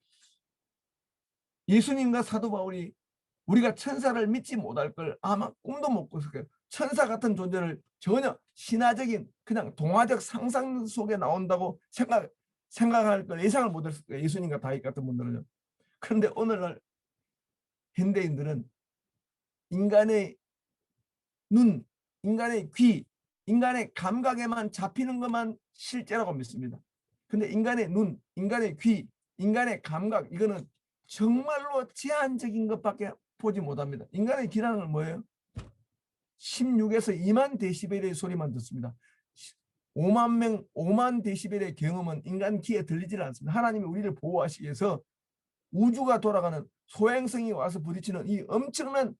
예수님과 사도 바울이 우리가 천사를 믿지 못할 걸 아마 꿈도 못 꿨을 거예요. 천사 같은 존재를 전혀 신화적인 그냥 동화적 상상 속에 나온다고 생각할 걸 예상을 못했을 거예요. 예수님과 다윗 같은 분들은요. 그런데 오늘날 현대인들은 인간의 눈, 인간의 귀, 인간의 감각에만 잡히는 것만 실제라고 믿습니다. 근데 인간의 눈, 인간의 귀, 인간의 감각, 이거는 정말로 제한적인 것밖에 보지 못합니다. 인간의 귀라는 건 뭐예요? 16에서 2만 데시벨의 소리만 듣습니다. 5만 데시벨의 경험은 인간 귀에 들리질 않습니다. 하나님이 우리를 보호하시기 위해서 우주가 돌아가는 소행성이 와서 부딪히는 이 엄청난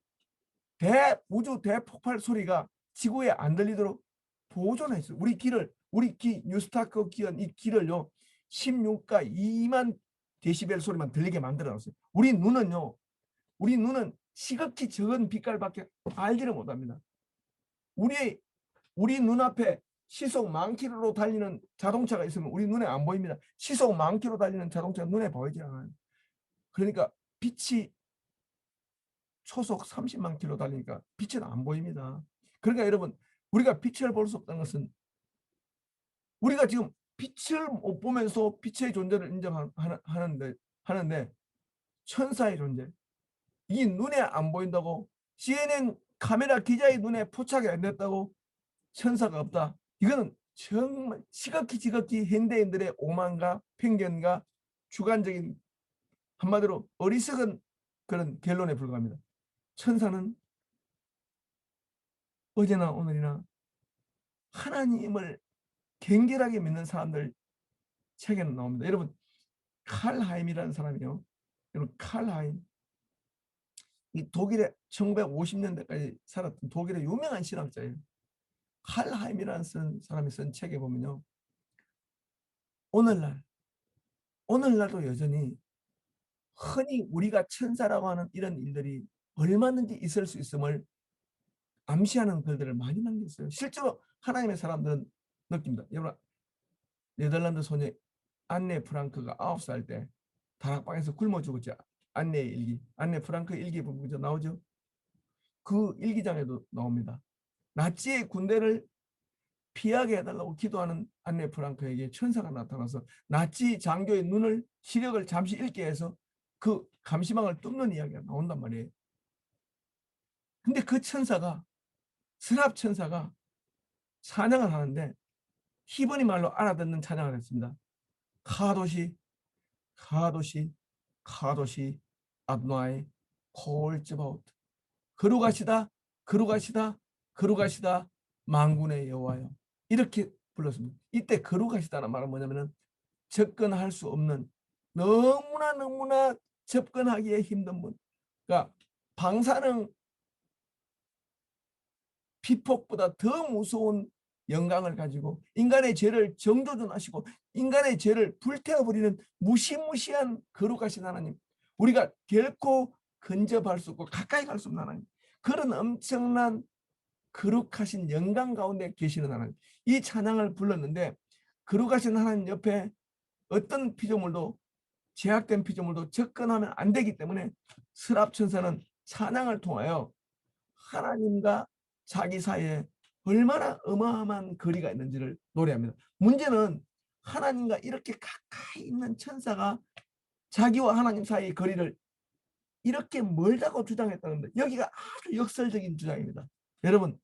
우주 대폭발 소리가 지구에 안 들리도록 보존해 있어요. 우리 귀 뉴스타크 귀한 이 귀를요 16과 2만 데시벨 소리만 들리게 만들어 놨어요. 우리 눈은 시각히 적은 빛깔밖에 알지를 못합니다. 우리 눈앞에 시속 10,000km로 달리는 자동차가 있으면 우리 눈에 안 보입니다. 시속 10,000km 달리는 자동차가 눈에 보이지 않아요. 그러니까 빛이 초속 30만 킬로 달리니까 빛은 안 보입니다. 그러니까 여러분, 우리가 빛을 볼 수 없다는 것은 우리가 지금 빛을 못 보면서 빛의 존재를 인정하는데 천사의 존재, 이 눈에 안 보인다고 CNN 카메라 기자의 눈에 포착이 안 됐다고 천사가 없다. 이거는 정말 지극히 현대인들의 오만과 편견과 주관적인 한마디로 어리석은 그런 결론에 불과합니다. 천사는 어제나 오늘이나 하나님을 경결하게 믿는 사람들 책에는 나옵니다. 여러분, 칼하임이라는 사람이요. 여러분, 칼하임. 이 독일에 1950년대까지 살았던 독일의 유명한 신학자예요. 칼하임이라는 사람이 쓴 책에 보면요. 오늘날도 여전히 흔히 우리가 천사라고 하는 이런 일들이 얼마든지 있을 수 있음을 암시하는 글들을 많이 남겼어요. 실제로 하나님의 사람들은 느낍니다. 여러분, 네덜란드 소녀 안네 프랑크가 9살 때 다락방에서 굶어 죽었죠. 안네의 일기, 안네 프랑크 일기 부분 나오죠. 그 일기장에도 나옵니다. 나치의 군대를 피하게 해달라고 기도하는 안네 프랑크에게 천사가 나타나서 나치 장교의 눈을 시력을 잠시 잃게 해서 그 감시망을 뚫는 이야기가 나온단 말이에요. 근데 그 천사가 스랍 천사가 찬양을 하는데 히브리 말로 알아듣는 찬양을 했습니다. 카도시 카도시 카도시 아드나이 콜츠바우트 거룩하시다 거룩하시다 거룩하시다 만군의 여호와여 이렇게 불렀습니다. 이때 거룩하시다는 말은 뭐냐면은 접근할 수 없는 너무나 접근하기에 힘든 분. 그러니까 방사능 피폭보다 더 무서운 영광을 가지고 인간의 죄를 정조준하시고 인간의 죄를 불태워버리는 무시무시한 거룩하신 하나님, 우리가 결코 근접할 수 없고 가까이 갈 수 없는 하나님, 그런 엄청난 거룩하신 영광 가운데 계시는 하나님, 이 찬양을 불렀는데 거룩하신 하나님 옆에 어떤 피조물도 제약된 피조물도 접근하면 안 되기 때문에 스랍 천사는 찬양을 통하여 하나님과 자기 사이에 얼마나 어마어마한 거리가 있는지를 노래합니다. 문제는 하나님과 이렇게 가까이 있는 천사가 자기와 하나님 사이의 거리를 이렇게 멀다고 주장했다는데 여기가 아주 역설적인 주장입니다. 여러분,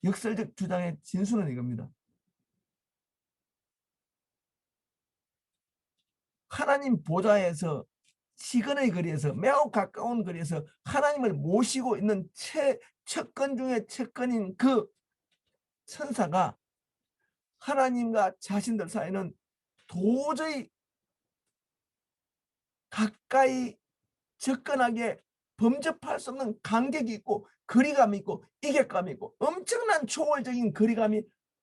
역설적 주장의 진수는 이겁니다. 하나님 보좌에서 시근의 거리에서 매우 가까운 거리에서 하나님을 모시고 있는 첫건 중에 첫건인 그 천사가 하나님과 자신들 사이는 도저히 가까이 접근하기에 범접할 수 없는 간격이 있고 거리감이 있고 이격감이 있고 엄청난 초월적인 거리감이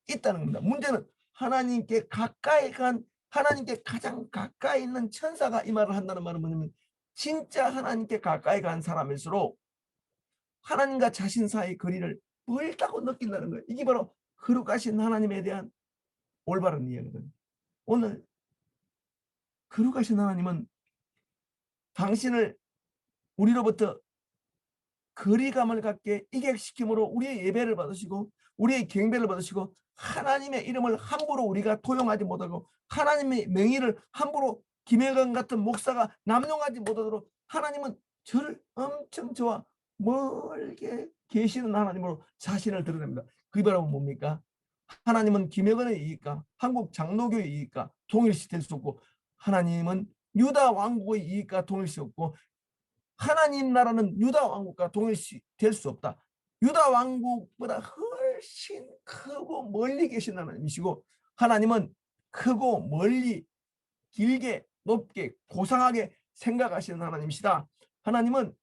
있다는 겁니다. 문제는 하나님께 가까이 간 하나님께 가장 가까이 있는 천사가 이 말을 한다는 말은 뭐냐면 진짜 하나님께 가까이 간 사람일수록 하나님과 자신 사이의 거리를 멀다고 느낀다는 거예요. 이게 바로 거룩하신 하나님에 대한 올바른 이해거든요. 오늘 거룩하신 하나님은 당신을 우리로부터 거리감을 갖게 이격시킴으로 우리의 예배를 받으시고 우리의 경배를 받으시고 하나님의 이름을 함부로 우리가 도용하지 못하고 하나님의 명의를 함부로 김혜건 같은 목사가 남용하지 못하도록 하나님은 저를 엄청 저와 멀게 계시는 하나님으로 자신을 드러냅니다. 그게 바로 뭡니까? 하나님은 김혜건의 이익과 한국 장로교의 이익과 동일시 될 수 없고 하나님은 유다 왕국의 이익과 동일시 없고 하나님 나라는 유다 왕국과 동일시 될 수 없다. 유다 왕국보다 훨씬 크고 멀리 계신 하나님이시고 하나님은 크고 멀리 길게 높게 고상하게 생각하시는 하나님이시다. 하나님은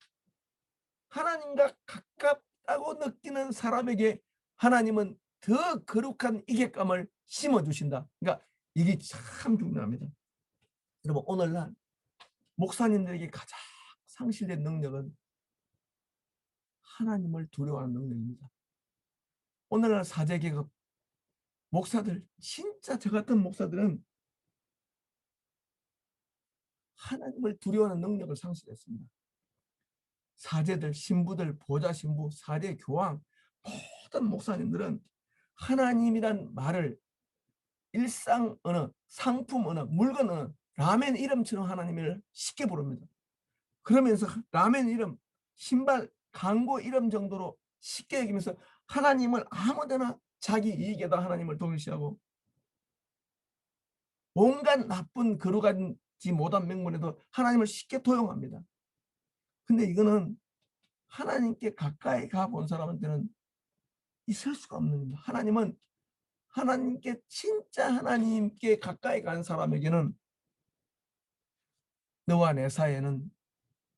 하나님과 가깝다고 느끼는 사람에게 하나님은 더 거룩한 이격감을 심어주신다. 그러니까 이게 참 중요합니다. 여러분 오늘날 목사님들에게 가장 상실된 능력은 하나님을 두려워하는 능력입니다. 오늘날 사제계급 목사들 진짜 저 같은 목사들은 하나님을 두려워하는 능력을 상실했습니다. 사제들, 신부들, 보좌 신부, 사제 교황 모든 목사님들은 하나님이란 말을 일상 언어, 상품 언어, 물건 언어, 라멘 이름처럼 하나님을 쉽게 부릅니다. 그러면서 라멘 이름, 신발, 광고 이름 정도로 쉽게 여기면서 하나님을 아무데나 자기 이익에다 하나님을 동일시하고 온갖 나쁜 거룩하지 못한 명분에도 하나님을 쉽게 도용합니다. 근데 이거는 하나님께 가까이 가본 사람한테는 있을 수가 없는 겁니다. 하나님은 하나님께 진짜 하나님께 가까이 간 사람에게는 너와 내 사이에는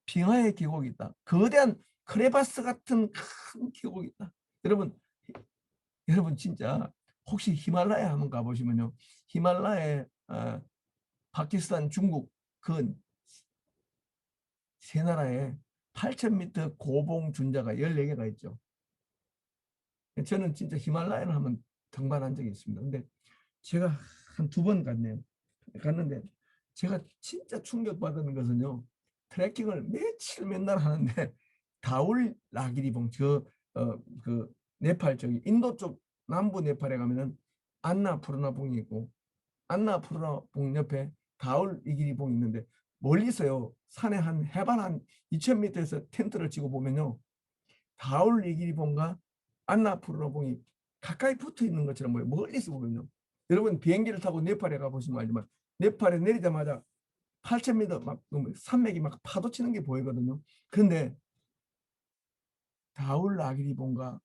빙하의 계곡이 있다. 거대한 크레바스 같은 큰 계곡이 있다. 여러분 진짜 혹시 히말라야 한번 가보시면요. 히말라야 파키스탄, 중국 그 세 나라에 8,000m 고봉 준자가 14개가 있죠. 저는 진짜 히말라야를 한번 등반한 적이 있습니다. 근데 제가 한 2번 갔는데 제가 진짜 충격받은 것은요. 트레킹을 며칠 맨날 하는데 다울 라기리봉 그 네팔 쪽이 인도 쪽 남부 네팔에 가면은 안나푸르나봉이 있고 안나푸르나봉 옆에 다울 이기리봉이 있는데 멀리서요 산에 한 해발 한 2,000m에서 텐트를 치고 보면요 다울 이기리봉과 안나푸르나봉이 가까이 붙어 있는 것처럼 보여요. 멀리서 보면요. 여러분 비행기를 타고 네팔에 가보시면 알지만 네팔에 내리자마자 8,000m 막 산맥이 막 파도 치는 게 보이거든요. 그런데 다울 라기리봉과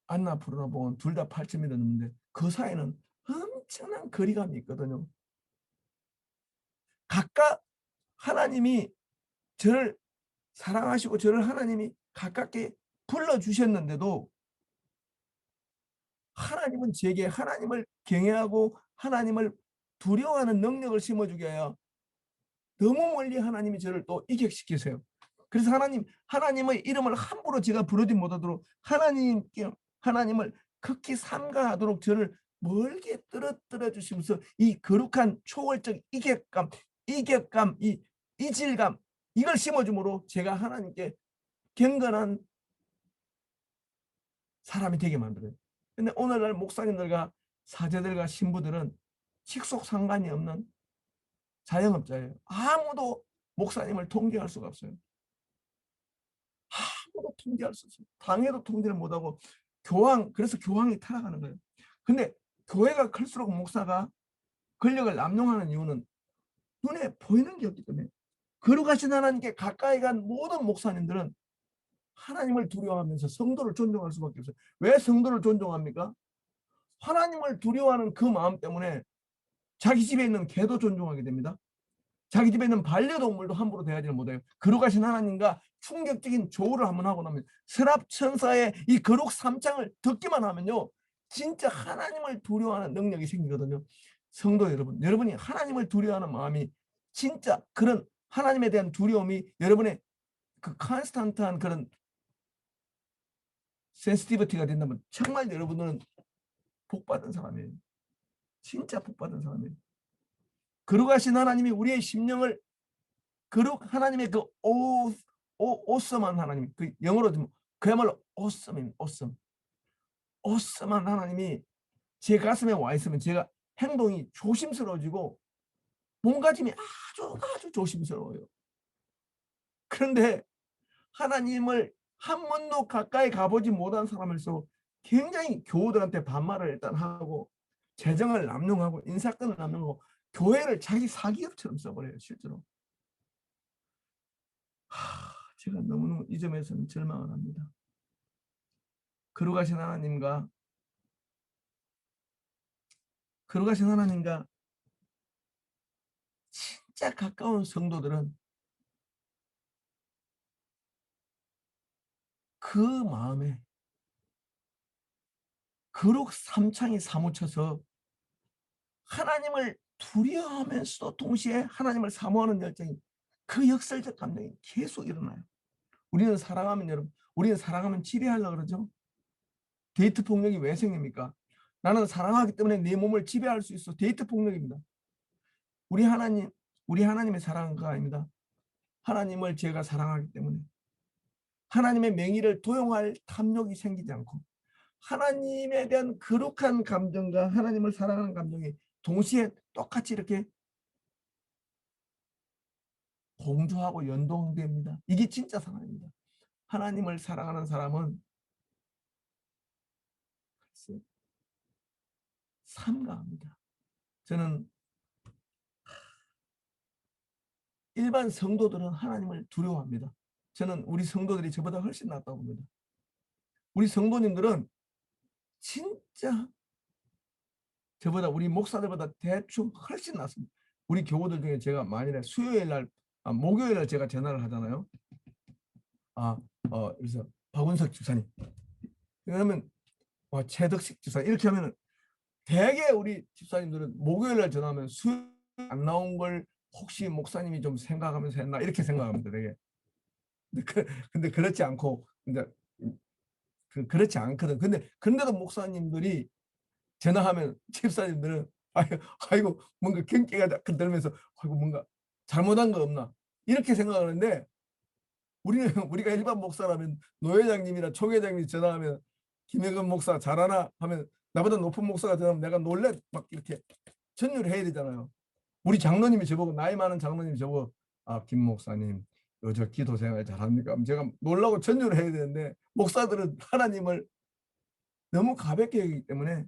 안나푸르나봉은 둘 다 8,000m 넘는데 그 사이에는 엄청난 거리감이 있거든요. 각각 하나님이 저를 사랑하시고 저를 하나님이 가깝게 불러주셨는데도 하나님은 제게 하나님을 경외하고 하나님을 두려워하는 능력을 심어주게 하여 너무 멀리 하나님이 저를 또 이격시키세요. 그래서 하나님의 이름을 함부로 제가 부르지 못하도록 하나님을 극히 삼가하도록 저를 멀게 떨어뜨려 주시면서 이 거룩한 초월적 이격감, 이 이질감 이걸 심어줌으로 제가 하나님께 경건한 사람이 되게 만들어요. 근데 오늘날 목사님들과 사제들과 신부들은 직속 상관이 없는 자영업자예요. 아무도 목사님을 통제할 수가 없어요. 아무도 통제할 수 없어요. 당해도 통제를 못하고 그래서 교황이 타락하는 거예요. 근데 교회가 클수록 목사가 권력을 남용하는 이유는 눈에 보이는 게 없기 때문에 거룩하신 하나님께 가까이 간 모든 목사님들은 하나님을 두려워하면서 성도를 존중할 수밖에 없어요. 왜 성도를 존중합니까? 하나님을 두려워하는 그 마음 때문에 자기 집에 있는 개도 존중하게 됩니다. 자기 집에 있는 반려동물도 함부로 대하지를 못해요. 거룩하신 하나님과 충격적인 조우를 한번 하고 나면 서랍천사의 이 거룩 삼창을 듣기만 하면요, 진짜 하나님을 두려워하는 능력이 생기거든요. 성도 여러분, 여러분이 하나님을 두려워하는 마음이, 진짜 그런 하나님에 대한 두려움이 여러분의 그 컨스탄트한 그런 센시티비티가 된다면 정말 여러분들은 복받은 사람이에요. 진짜 복받은 사람이에요. 거룩하신 하나님이 우리의 심령을, 거룩 하나님의 그 오썸한 하나님, 그 영어로 좀 그야말로 오썸입니다. 오썸한 하나님이 제 가슴에 와 있으면 제가 행동이 조심스러워지고 몸가짐이 아주 조심스러워요. 그런데 하나님을 한 번도 가까이 가보지 못한 사람일수록 굉장히 교우들한테 반말을 일단 하고 재정을 남용하고 인사권을 남용하고 교회를 자기 사기업처럼 써버려요. 실제로. 제가 너무너무 이 점에서는 절망을 합니다. 거룩하신 하나님과 진짜 가까운 성도들은 그 마음에 거룩 삼창이 사무쳐서 하나님을 두려워하면서도 동시에 하나님을 사모하는 열정이, 그 역설적 감정이 계속 일어나요. 우리는 사랑하면, 여러분, 우리는 사랑하면 지배하려고 그러죠. 데이트 폭력이 왜 생깁니까? 나는 사랑하기 때문에 내 몸을 지배할 수 있어. 데이트 폭력입니다. 우리 하나님의 사랑은 그거 아닙니다. 하나님을 제가 사랑하기 때문에 하나님의 명의를 도용할 탐욕이 생기지 않고 하나님에 대한 거룩한 감정과 하나님을 사랑하는 감정이 동시에 똑같이 이렇게 공조하고 연동됩니다. 이게 진짜 사랑입니다. 하나님을 사랑하는 사람은 삼가합니다. 저는 일반 성도들은 하나님을 두려워합니다. 저는 우리 성도들이 저보다 훨씬 낫다고 봅니다. 우리 성도님들은 진짜 저보다, 우리 목사들보다 대충 훨씬 낫습니다. 우리 교우들 중에 제가 만일에 목요일 날 제가 전화를 하잖아요. 그래서 박운석 집사님, 그러면 최덕식 집사 이렇게 하면은 대개 우리 집사님들은 목요일 날 전화하면 수요일 안 나온 걸 혹시 목사님이 좀 생각하면서 했나 이렇게 생각합니다. 되게. 근데 그렇지 않고, 근데 그렇지 않거든. 근데도 목사님들이 전화하면 집사님들은 아이고 뭔가 경계가 들면서 아이고 뭔가 잘못한 거 없나 이렇게 생각하는데, 우리가 일반 목사라면 노 회장님이나 총 회장님이 전화하면 김혜근 목사 잘하나 하면 나보다 높은 목사가 전화하면 내가 놀래 막 이렇게 전율을 해야 되잖아요. 우리 장로님이 저보고, 나이 많은 장로님이 저보고 김 목사님 요즘 기도 생활 잘합니까? 제가 놀라고 전율을 해야 되는데, 목사들은 하나님을 너무 가볍게 여기기 때문에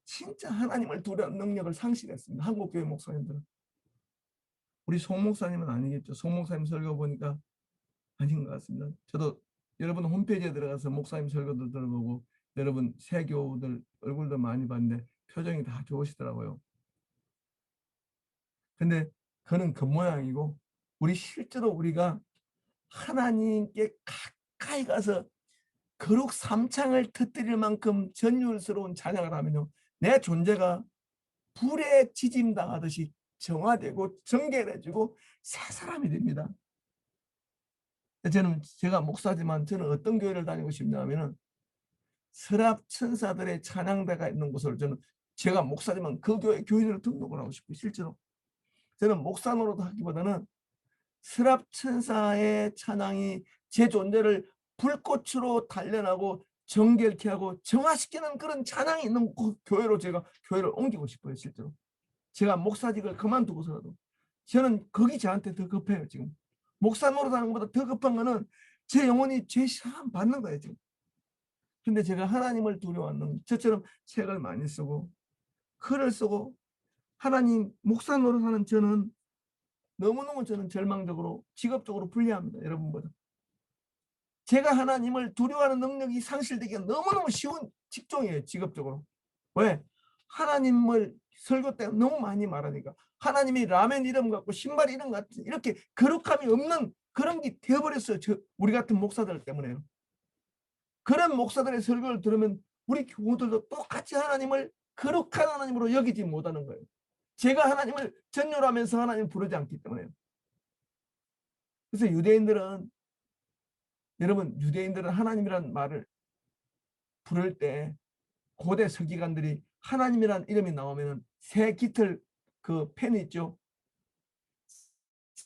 진짜 하나님을 두려워하는 능력을 상실했습니다. 한국교회 목사님들은. 우리 송 목사님은 아니겠죠. 송 목사님 설교 보니까 아닌 것 같습니다. 저도 여러분 홈페이지에 들어가서 목사님 설교도 들어보고 여러분 세교우들 얼굴도 많이 봤는데 표정이 다 좋으시더라고요. 근데 그는 겉모양이고, 우리 실제로 우리가 하나님께 가까이 가서 거룩 삼창을 터뜨릴 만큼 전율스러운 찬양을 하면요, 내 존재가 불에 지짐당하듯이 정화되고 정결해지고 새 사람이 됩니다. 제가 목사지만 저는 어떤 교회를 다니고 싶냐 하면은 서랍 천사들의 찬양대가 있는 곳을, 저는 제가 목사지만 그 교회 교인으로 등록을 하고 싶어요. 실제로 저는 목사 노릇하기보다는 서랍 천사의 찬양이 제 존재를 불꽃으로 단련하고 정결케 하고 정화시키는 그런 찬양이 있는 그 교회로 제가 교회를 옮기고 싶어요. 실제로 제가 목사직을 그만두고서라도 저는 거기 저한테 더 급해요. 지금 목사 노릇하는 것보다 더 급한 거는 제 영혼이 죄 사함 받는 거예요. 지금. 근데 제가 하나님을 두려워하는, 저처럼 책을 많이 쓰고 글을 쓰고 하나님 목사 노릇하는 저는 너무너무 저는 절망적으로 직업적으로 불리합니다. 여러분보다. 제가 하나님을 두려워하는 능력이 상실되기가 너무너무 쉬운 직종이에요. 직업적으로. 왜? 하나님을 설교 때 너무 많이 말하니까 하나님이 라면 이름 갖고 신발 이름 같은 이렇게 거룩함이 없는 그런 게 되어버렸어요. 우리 같은 목사들 때문에요. 그런 목사들의 설교를 들으면 우리 교우들도 똑같이 하나님을 거룩한 하나님으로 여기지 못하는 거예요. 제가 하나님을 전율하면서 하나님 부르지 않기 때문에요. 그래서 유대인들은 하나님이라는 말을 부를 때 고대 서기관들이 하나님이라는 이름이 나오면 새 깃털 그 펜 있죠.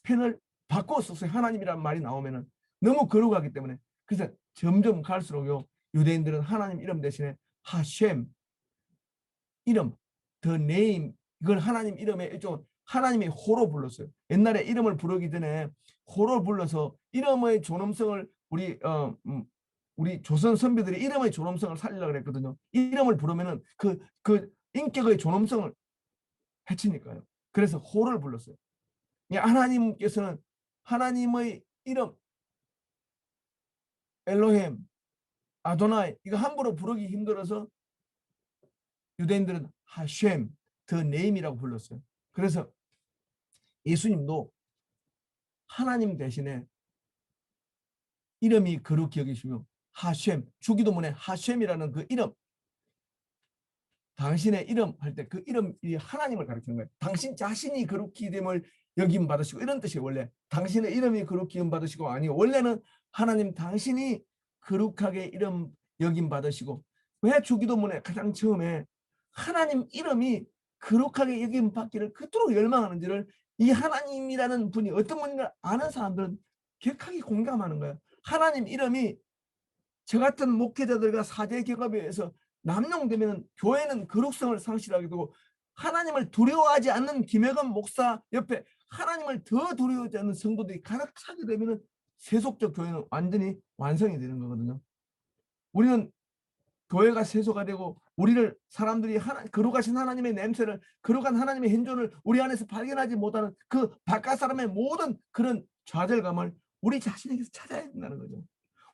펜을 바꿔 썼어요. 하나님이라는 말이 나오면 너무 거룩하기 때문에. 그래서 점점 갈수록요 유대인들은 하나님 이름 대신에 하셴 이름, the name 이걸 하나님 이름에 이쪽 하나님이 호로 불렀어요. 옛날에 이름을 부르기 전에 호로 불러서 이름의 존엄성을 우리 조선 선비들이 이름의 존엄성을 살리려고 그랬거든요. 이름을 부르면은 그 인격의 존엄성을 해치니까요. 그래서 호를 불렀어요. 하나님께서는 하나님의 이름 엘로헴, 아도나이 이거 함부로 부르기 힘들어서 유대인들은 하셴, the name이라고 불렀어요. 그래서 예수님도 하나님 대신에 이름이 거룩히 여기시며 하셴, 주기도문에 하셴이라는 그 이름 당신의 이름 할 때 그 이름이 하나님을 가리키는 거예요. 당신 자신이 거룩히 됨을 여김 받으시고 이런 뜻이 원래 당신의 이름이 거룩히 여김 받으시고 아니고 원래는 하나님 당신이 거룩하게 이름 여김 받으시고 왜 주기도문에 가장 처음에 하나님 이름이 거룩하게 여김 받기를 그토록 열망하는지를 이 하나님이라는 분이 어떤 분인가 아는 사람들은 격하게 공감하는 거예요. 하나님 이름이 저 같은 목회자들과 사제 격압에 의해서 남용되면 교회는 거룩성을 상실하게 되고 하나님을 두려워하지 않는 김혜건 목사 옆에 하나님을 더 두려워하지 않는 성도들이 가득 차게 되면 세속적 교회는 완전히 완성이 되는 거거든요. 우리는 교회가 세속화 되고 우리를 사람들이 거룩하신 하나님의 냄새를 거룩한 하나님의 현존을 우리 안에서 발견하지 못하는 그 바깥 사람의 모든 그런 좌절감을 우리 자신에게서 찾아야 된다는 거죠.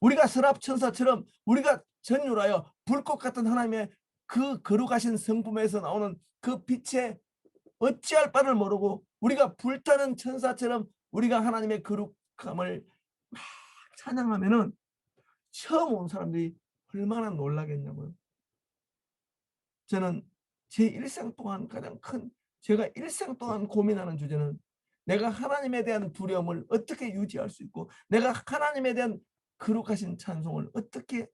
우리가 서랍천사처럼 우리가 전율하여 불꽃 같은 하나님의 그 거룩하신 성품에서 나오는 그 빛에 어찌할 바를 모르고 우리가 불타는 천사처럼 우리가 하나님의 거룩함을 막 찬양하면은 처음 온 사람들이 얼마나 놀라겠냐고요. 저는 제 일생 동안 가장 큰 제가 일생 동안 고민하는 주제는 내가 하나님에 대한 두려움을 어떻게 유지할 수 있고 내가 하나님에 대한 거룩하신 찬송을 어떻게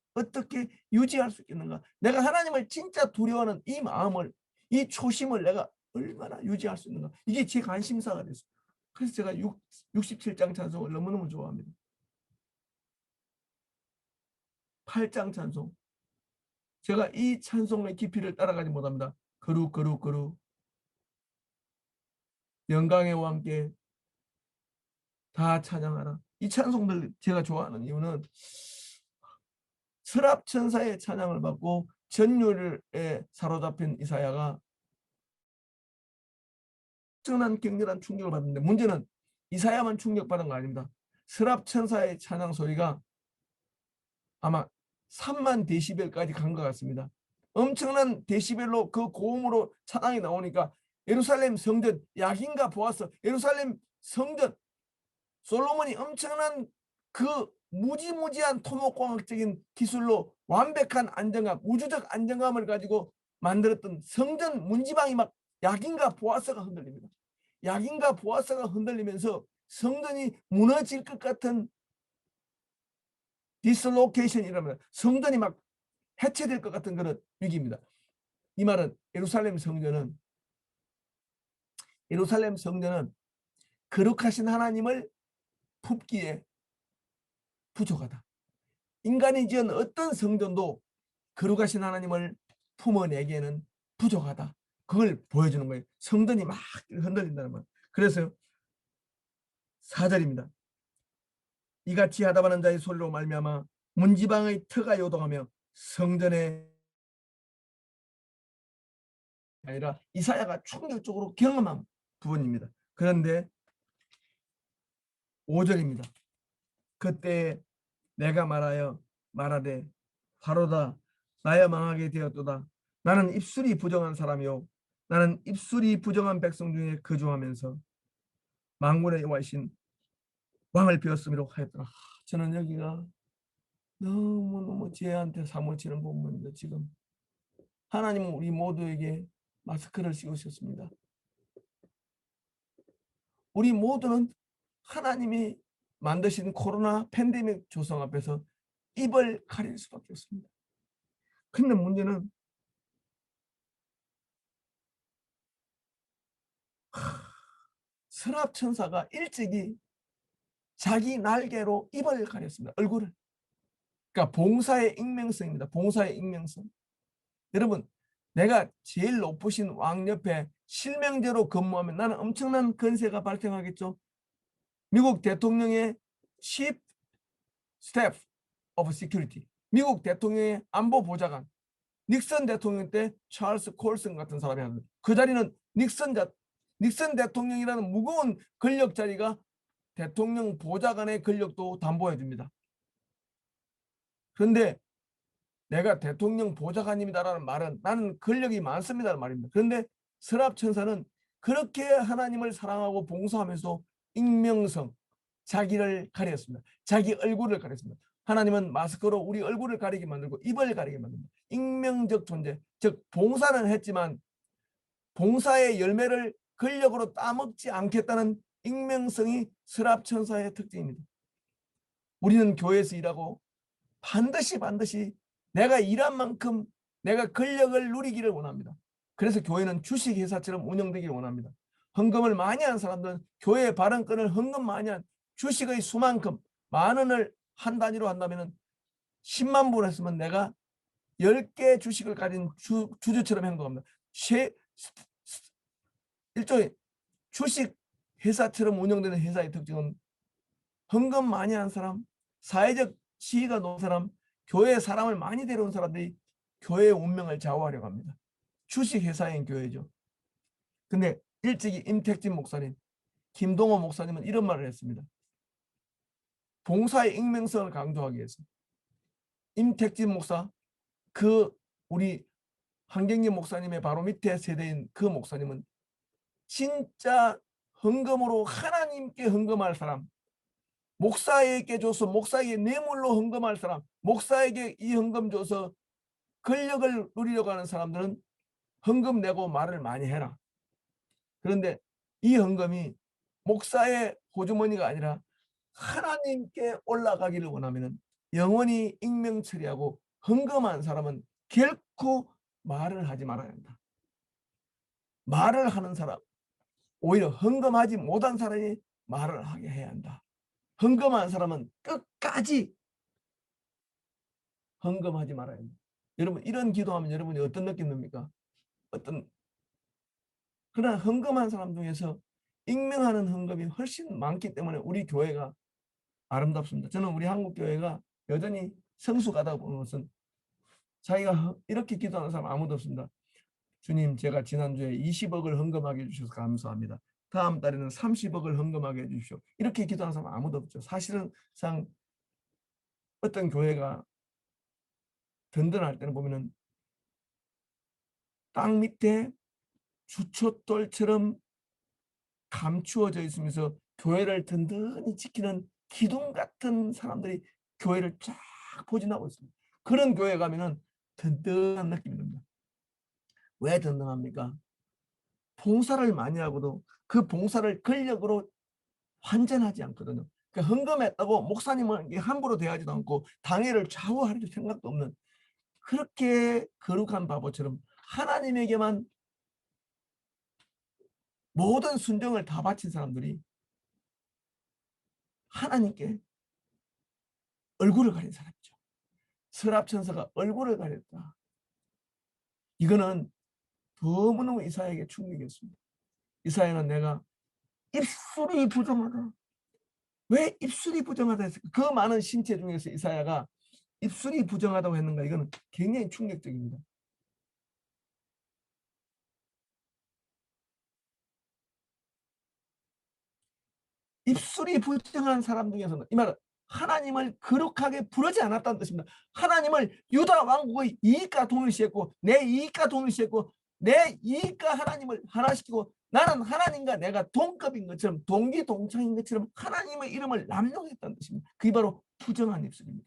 유지할 수 있겠는가. 내가 하나님을 진짜 두려워하는 이 마음을 이 초심을 내가 얼마나 유지할 수 있는가. 이게 제 관심사가 됐어요. 그래서 제가 67장 찬송을 너무너무 좋아합니다. 8장 찬송. 제가 이 찬송의 깊이를 따라가지 못합니다. 거룩 거룩 거룩 영광의 왕께 다 찬양하라. 이 찬송들 제가 좋아하는 이유는 서랍천사의 찬양을 받고 전율에 사로잡힌 이사야가 엄청난 격렬한 충격을 받는데 문제는 이사야만 충격받은 거 아닙니다. 서랍천사의 찬양 소리가 아마 3만 데시벨까지 간 것 같습니다. 엄청난 데시벨로 그 고음으로 찬양이 나오니까 예루살렘 성전 야긴과 보아서 예루살렘 성전 솔로몬이 엄청난 그 무지무지한 토목공학적인 기술로 완벽한 안정감, 우주적 안정감을 가지고 만들었던 성전 문지방이 막 야긴과 보아서가 흔들립니다. 야긴과 보아서가 흔들리면서 성전이 무너질 것 같은 디슬로케이션이라면 성전이 막 해체될 것 같은 그런 위기입니다. 이 말은 예루살렘 성전은 거룩하신 하나님을 품기에 부족하다. 인간이 지은 어떤 성전도 거룩하신 하나님을 품어내기에는 부족하다. 그걸 보여주는 거예요. 성전이 막 흔들린다는 말. 그래서 4절입니다. 이같이 하다바는 자의 소리로 말미암아 문지방의 터가 요동하며 성전에 아니라 이사야가 충격적으로 경험한 부분입니다. 그런데 5절입니다. 그때 내가 말하되 바로다 나야 망하게 되었도다. 나는 입술이 부정한 사람이요 나는 입술이 부정한 백성 중에 거주하면서 만군의 여호와이신 왕을 배웠음이라고 하였더라. 저는 여기가 너무너무 쟤한테 사무치는 본문입니다. 지금 하나님은 우리 모두에게 마스크를 씌우셨습니다. 우리 모두는 하나님이 만드신 코로나 팬데믹 조성 앞에서 입을 가릴 수밖에 없습니다. 근데 문제는 서랍 천사가 일찍이 자기 날개로 입을 가렸습니다. 얼굴을. 그러니까 봉사의 익명성입니다. 봉사의 익명성. 여러분, 내가 제일 높으신 왕 옆에 실명제로 근무하면 나는 엄청난 건세가 발생하겠죠. 미국 대통령의 Chief Staff of Security, 미국 대통령의 안보 보좌관, 닉슨 대통령 때 찰스 콜슨 같은 사람이 하는 그 자리는 닉슨 대통령이라는 무거운 권력 자리가 대통령 보좌관의 권력도 담보해 줍니다. 그런데 내가 대통령 보좌관입니다라는 말은 나는 권력이 많습니다라는 말입니다. 그런데 서랍천사는 그렇게 하나님을 사랑하고 봉사하면서 익명성, 자기를 가렸습니다. 자기 얼굴을 가렸습니다. 하나님은 마스크로 우리 얼굴을 가리게 만들고 입을 가리게 만듭니다. 익명적 존재, 즉 봉사는 했지만 봉사의 열매를 권력으로 따먹지 않겠다는 익명성이 서랍천사의 특징입니다. 우리는 교회에서 일하고 반드시 내가 일한 만큼 내가 권력을 누리기를 원합니다. 그래서 교회는 주식회사처럼 운영되기를 원합니다. 헌금을 많이 한 사람들은 교회의 발언권을 헌금 많이 한 주식의 수만큼 만 원을 한 단위로 한다면 10만 불 했으면 내가 10개 주식을 가진 주주처럼 행동합니다. 일종의 주식회사처럼 운영되는 회사의 특징은 헌금 많이 한 사람, 사회적 지위가 높은 사람, 교회에 사람을 많이 데려온 사람들이 교회의 운명을 좌우하려고 합니다. 주식회사인 교회죠. 근데 일찍이 임택진 목사님, 김동호 목사님은 이런 말을 했습니다. 봉사의 익명성을 강조하기 위해서. 임택진 목사, 그 우리 한경기 목사님의 바로 밑에 세대인 그 목사님은 진짜 헌금으로 하나님께 헌금할 사람, 목사에게 줘서 목사에게 뇌물로 헌금할 사람, 목사에게 이 헌금 줘서 권력을 누리려고 하는 사람들은 헌금 내고 말을 많이 해라. 그런데 이 헌금이 목사의 호주머니가 아니라 하나님께 올라가기를 원하면 영원히 익명 처리하고 헌금한 사람은 결코 말을 하지 말아야 한다. 말을 하는 사람, 오히려 헌금하지 못한 사람이 말을 하게 해야 한다. 헌금한 사람은 끝까지 헌금하지 말아야 합니다. 여러분 이런 기도하면 여러분이 어떤 느낌 듭니까? 그러나 헌금한 사람 중에서 익명하는 헌금이 훨씬 많기 때문에 우리 교회가 아름답습니다. 저는 우리 한국 교회가 여전히 성숙하다고 보는 것은 자기가 이렇게 기도하는 사람 아무도 없습니다. 주님, 제가 지난주에 20억을 헌금하게 해주셔서 감사합니다. 다음 달에는 30억을 헌금하게 해주십시오. 이렇게 기도하는 사람 아무도 없죠. 사실은 어떤 교회가 든든할 때는 보면은 땅 밑에 주춧돌처럼 감추어져 있으면서 교회를 든든히 지키는 기둥 같은 사람들이 교회를 쫙 포진하고 있습니다. 그런 교회 가면은 든든한 느낌이 듭니다. 왜 든든합니까? 봉사를 많이 하고도 그 봉사를 권력으로 환전하지 않거든요. 그러니까 헌금했다고 목사님은 함부로 대하지도 않고 당회를 좌우할 생각도 없는 그렇게 거룩한 바보처럼 하나님에게만 모든 순종을 다 바친 사람들이 하나님께 얼굴을 가린 사람이죠. 서랍천사가 얼굴을 가렸다. 이거는 너무너무 이사야에게 충격이었습니다. 이사야는 내가 입술이 부정하다. 왜 입술이 부정하다 했을까? 그 많은 신체 중에서 이사야가 입술이 부정하다고 했는가? 이거는 굉장히 충격적입니다. 입술이 부정한 사람 중에서는 이 말은 하나님을 거룩하게 부르지 않았다는 뜻입니다. 하나님을 유다 왕국의 이익과 동일시했고 내 이익과 동일시했고 내 이익과 하나님을 하나시키고 나는 하나님과 내가 동급인 것처럼 동기동창인 것처럼 하나님의 이름을 남용했다는 뜻입니다. 그게 바로 부정한 입술입니다.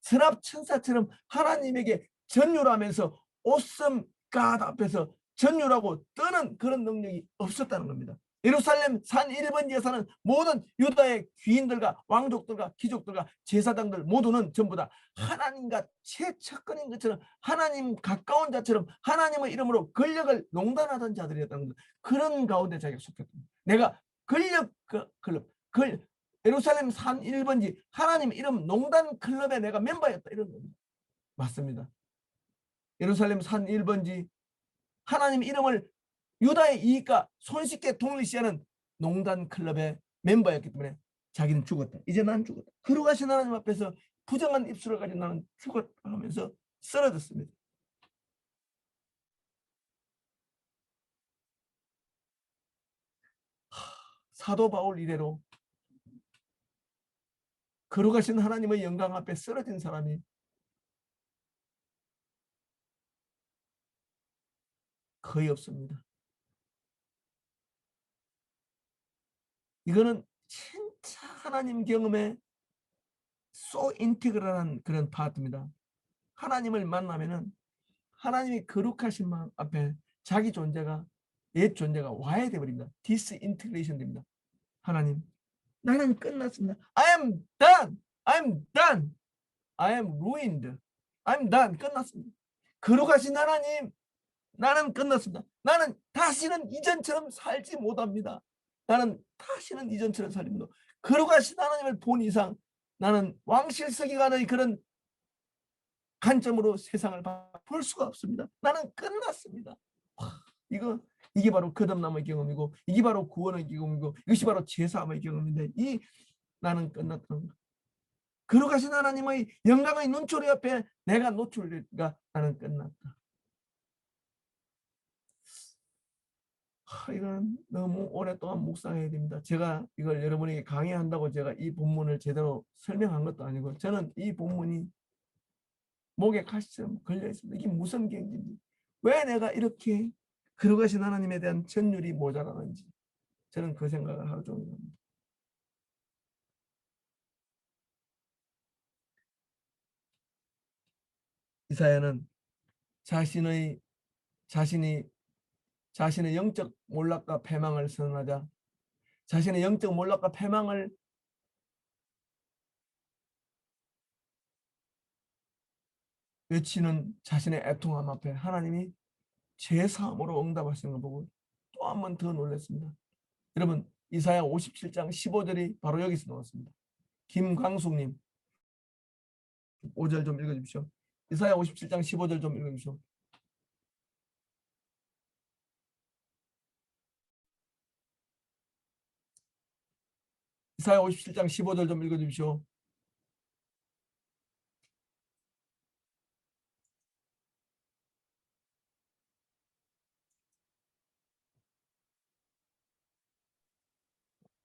선압 천사처럼 하나님에게 전율하면서 awesome God 앞에서 전율하고 떠는 그런 능력이 없었다는 겁니다. 예루살렘 산 1번지에서는 모든 유다의 귀인들과 왕족들과 귀족들과 제사장들 모두는 전부 다 하나님과 최측근인 것처럼 하나님 가까운 자처럼 하나님의 이름으로 권력을 농단하던 자들이었다는 것. 그런 가운데 자기가 속했습니다. 내가 권력 클럽, 예루살렘 산 1번지 하나님 이름 농단 클럽에 내가 멤버였다 이런 겁니다. 맞습니다. 예루살렘 산 1번지 하나님 이름을 유다의 이익과 손쉽게 동일시하는 농단 클럽의 멤버였기 때문에 자기는 죽었다. 이제 난 죽었다. 거룩하신 하나님 앞에서 부정한 입술을 가진 나는 죽었다 하면서 쓰러졌습니다. 사도 바울 이래로 거룩하신 하나님의 영광 앞에 쓰러진 사람이 거의 없습니다. 이거는 진짜 하나님 경험에 so integral한 그런 파트입니다. 하나님을 만나면은 하나님이 거룩하신 마음 앞에 자기 존재가 옛 존재가 와야 되버립니다. 디스인테그레이션 됩니다. 하나님, 나는 끝났습니다. I am done. I am done. I am ruined. I am done. 끝났습니다. 거룩하신 하나님, 나는 끝났습니다. 나는 다시는 이전처럼 살지 못합니다. 나는 다시는 이전처럼 살지 못합니다. 거룩하신 하나님을 본 이상 나는 왕실서기관의 그런 관점으로 세상을 볼 수가 없습니다. 나는 끝났습니다. 이게 바로 거듭남의 경험이고 이게 바로 구원의 경험이고 이것이 바로 제사함의 경험인데 이 나는 끝났다는 것. 거룩하신 하나님의 영광의 눈초리 앞에 내가 노출될까 나는 끝났다. 이건 너무 오랫동안 묵상해야 됩니다. 제가 이걸 여러분에게 강의한다고 제가 이 본문을 제대로 설명한 것도 아니고 저는 이 본문이 목에 가시처럼 걸려 있습니다. 이게 무슨 경지인지 왜 내가 이렇게 거룩하신 하나님에 대한 전율이 모자라는지 저는 그 생각을 하루 종일 합니다. 이사야는 자신의 영적 몰락과 패망을 선언하자 자신의 영적 몰락과 패망을 외치는 자신의 애통함 앞에 하나님이 제사함으로 응답하시는 걸 보고 또 한 번 더 놀랐습니다. 여러분 이사야 57장 15절이 바로 여기서 나왔습니다. 김광숙님 5절 좀 읽어주십시오. 이사야 57장 15절 좀 읽어주십시오. 이사야 57장 15절 좀 읽어주십시오.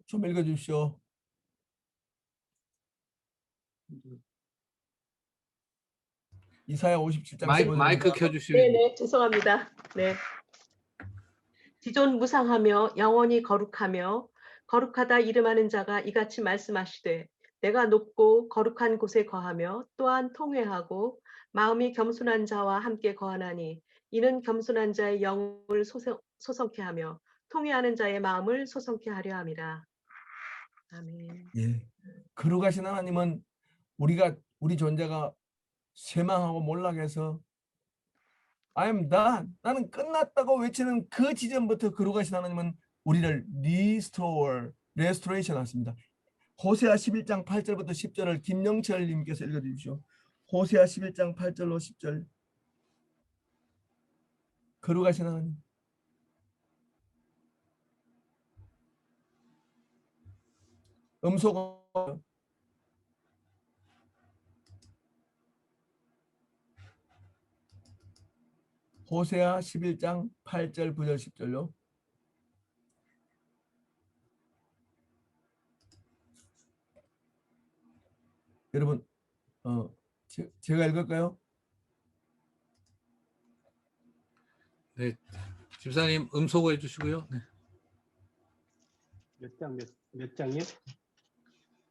좀 읽어주십시오. 이사야 57장 15절. 마이크 켜주시면 네네, 죄송합니다. 네. 지존무상하며 영원히 거룩하며 거룩하다 이름하는 자가 이같이 말씀하시되 내가 높고 거룩한 곳에 거하며 또한 통회하고 마음이 겸손한 자와 함께 거하나니 이는 겸손한 자의 영을 소성케 하며 통회하는 자의 마음을 소성케 하려 함이라. 아멘. 예. 거룩하신 하나님은 우리 존재가 쇠망하고 몰락해서 I am done. 나는 끝났다고 외치는 그 지점부터 거룩하신 하나님은 우리를 restoration 하십니다. 호세아 11장 8절부터 10절을 김영철 님께서 읽어주십시오. 호세아 11장 8절로 10절. 거룩하신 하나님. 음소거 호세아 11장 8절 9절 10절로 여러분 제가 읽을까요? 네. 집사님 음소거 해주시고요. 네. 몇 장이요?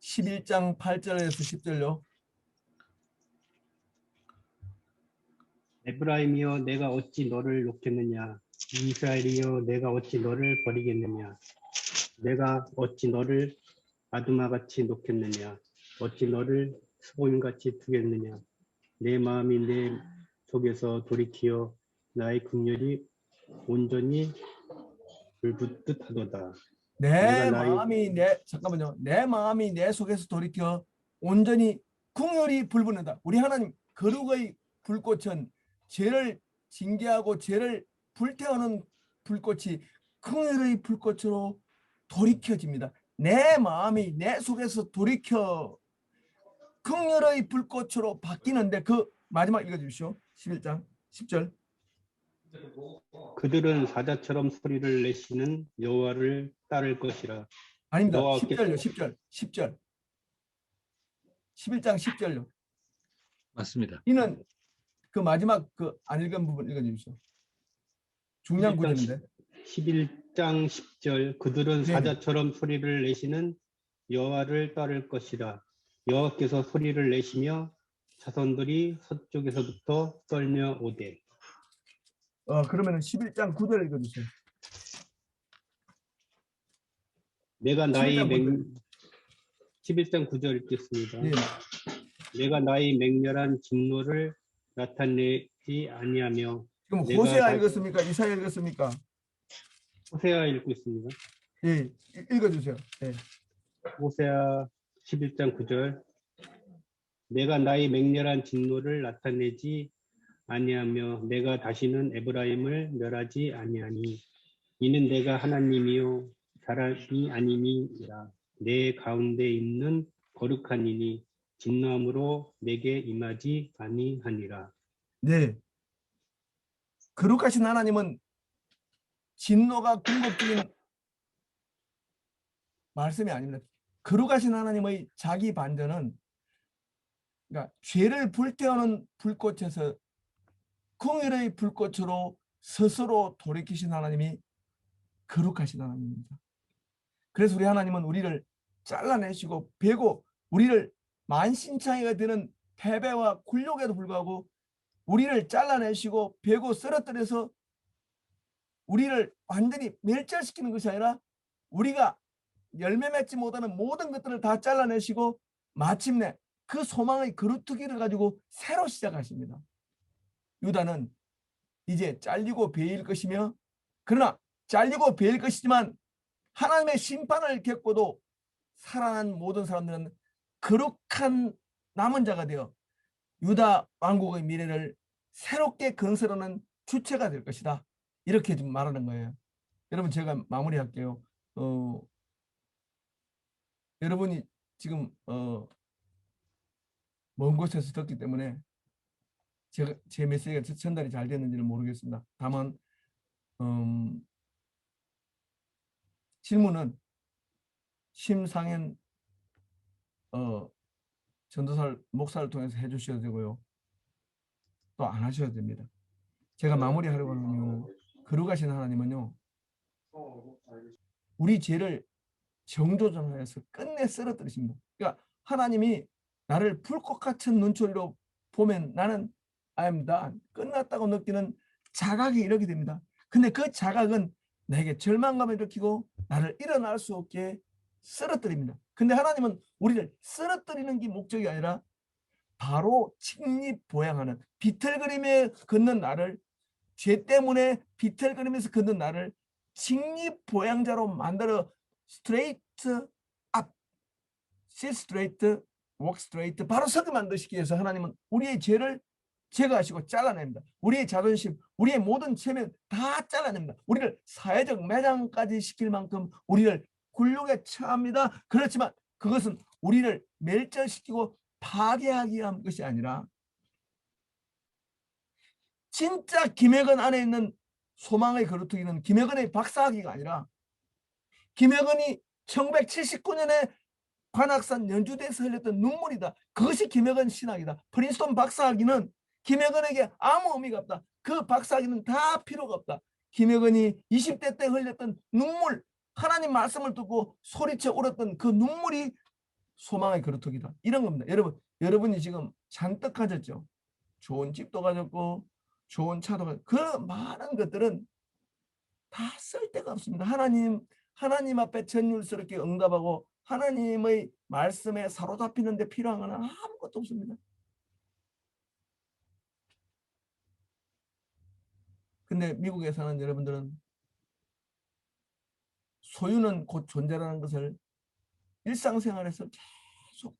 11장 8절에서 10절요. 에브라임이여 내가 어찌 너를 놓겠느냐 이스라엘이여 내가 어찌 너를 버리겠느냐 내가 어찌 너를 아두마같이 놓겠느냐 어찌 너를 수고인같이 두겠느냐 내 마음이 내 속에서 돌이키어 나의 긍휼이 온전히 불붙듯 하도다. 내 내가 나의- 마음이 내 마음이 내 속에서 돌이켜 온전히 궁혈이 불붙는다. 우리 하나님 거룩의 불꽃은 죄를 징계하고 죄를 불태우는 불꽃이 긍휼의 불꽃으로 돌이켜집니다. 내 마음이 내 속에서 돌이켜 긍휼의 불꽃으로 바뀌는데 그 마지막 읽어주십시오. 11장 10절. 그들은 사자처럼 소리를 내시는 여호와를 따를 것이라. 아닙니다. 여호와께- 10절요. 10절. 11장 10절요. 맞습니다. 이는 그 마지막 그 안 읽은 부분 읽어주십시오. 중요한 11장 구절인데. 11장 10절 그들은 네네. 사자처럼 소리를 내시는 여호와를 따를 것이라. 여호와께서 소리를 내시며 자손들이 서쪽에서부터 떨며 오되. 그러면은 11장 9절 읽어주세요. 내가 나의 11장 맹 11장 9절 읽겠습니다. 예. 내가 나의 맹렬한 진노를 나타내지 아니하며. 지금 내가 호세아 다- 읽었습니까? 이사야 읽었습니까? 호세아 읽고 있습니다. 예, 읽어주세요. 예. 호세아 11장 9절 내가 나의 맹렬한 진노를 나타내지 아니하며 내가 다시는 에브라임을 멸하지 아니하니 이는 내가 하나님이요 사람이 아니니라. 내 가운데 있는 거룩한 이니 진노함으로 내게 임하지 아니하니라. 네. 거룩하신 하나님은 진노가 궁극적인 말씀이 아닙니다. 거룩하신 하나님의 자기 반전은 그러니까 죄를 불태우는 불꽃에서 긍휼의 불꽃으로 스스로 돌이키신 하나님이 거룩하신 하나님입니다. 그래서 우리 하나님은 우리를 잘라내시고 베고 우리를 만신창이가 되는 패배와 굴욕에도 불구하고 우리를 잘라내시고 베고 쓰러뜨려서 우리를 완전히 멸절시키는 것이 아니라 우리가 열매 맺지 못하는 모든 것들을 다 잘라내시고 마침내 그 소망의 그루터기를 가지고 새로 시작하십니다. 유다는 이제 잘리고 베일 것이며 그러나 잘리고 베일 것이지만 하나님의 심판을 겪고도 살아난 모든 사람들은 거룩한 남은 자가 되어 유다 왕국의 미래를 새롭게 건설하는 주체가 될 것이다. 이렇게 좀 말하는 거예요. 여러분 제가 마무리할게요. 여러분이 지금 먼 곳에서 듣기 때문에 제 메시지가 전달이 잘 됐는지는 모르겠습니다. 다만 질문은 심상현 전도사 목사를 통해서 해주셔야 되고요. 또 안 하셔도 됩니다. 제가 마무리하려고 하면요. 거룩하신 하나님은요. 우리 죄를 정조준하여서 끝내 쓰러뜨리십니다. 그러니까 하나님이 나를 불꽃 같은 눈초리로 보면 나는 I'm done, 끝났다고 느끼는 자각이 이렇게 됩니다. 근데 그 자각은 내게 절망감을 일으키고 나를 일어날 수 없게 쓰러뜨립니다. 근데 하나님은 우리를 쓰러뜨리는 게 목적이 아니라 바로 직립보양하는 비틀거림에 걷는 나를 죄 때문에 비틀거리면서 걷는 나를 직립보양자로 만들어 스트레이트 업, sit straight, walk straight 바로 서게 만드시기 위해서 하나님은 우리의 죄를 제거하시고 잘라냅니다. 우리의 자존심, 우리의 모든 체면 다 잘라냅니다. 우리를 사회적 매장까지 시킬 만큼 우리를 굴욕에 처합니다. 그렇지만 그것은 우리를 멸절시키고 파괴하기 위한 것이 아니라 진짜 김혜건 안에 있는 소망의 거루터기는 김혜건의 박사학위가 아니라 김혜건이 1979년에 관악산 연주대에서 흘렸던 눈물이다. 그것이 김혁은 신학이다. 프린스턴 박사학위는 김혁은에게 아무 의미가 없다. 그 박사학위는 다 필요가 없다. 김혁은이 20대 때 흘렸던 눈물, 하나님 말씀을 듣고 소리쳐 울었던 그 눈물이 소망의 그루터기다. 이런 겁니다. 여러분이 지금 잔뜩 가졌죠. 좋은 집도 가졌고 좋은 차도 가졌고 그 많은 것들은 다 쓸데가 없습니다. 하나님 앞에 전율스럽게 응답하고 하나님의 말씀에 사로잡히는 데 필요한 건 아무것도 없습니다. 근데 미국에 사는 여러분들은 소유는 곧 존재라는 것을 일상생활에서 계속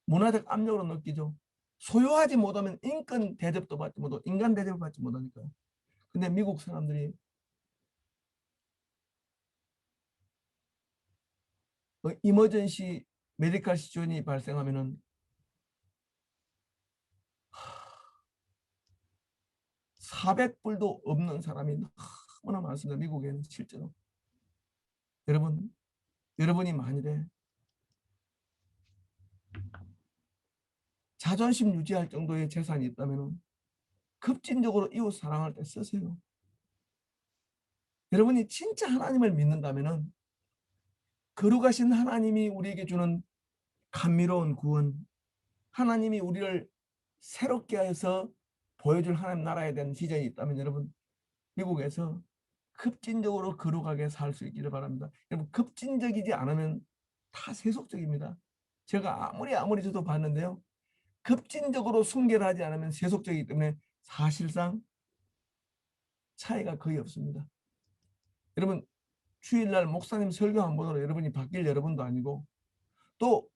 문화적 압력으로 느끼죠. 소유하지 못하면 인권 대접도 받지 못하고 인간 대접을 받지 못하니까요. 근데 미국 사람들이 이머전시 메디컬 시츄에이션이 발생하면은 400불도 없는 사람이 너무나 많습니다. 미국에는 실제로. 여러분이 만일에 자존심 유지할 정도의 재산이 있다면 급진적으로 이웃 사랑할 때 쓰세요. 여러분이 진짜 하나님을 믿는다면 거룩하신 하나님이 우리에게 주는 감미로운 구원, 하나님이 우리를 새롭게 해서 보여줄 하나님 나라에 대한 비전이 있다면 여러분 미국에서 급진적으로 거룩하게 살 수 있기를 바랍니다. 여러분 급진적이지 않으면 다 세속적입니다. 제가 아무리 저도 봤는데요. 급진적으로 숭배를 하지 않으면 세속적이기 때문에 사실상 차이가 거의 없습니다. 여러분 주일날 목사님 설교 한 번으로 여러분이 바뀔 여러분도 아니고 또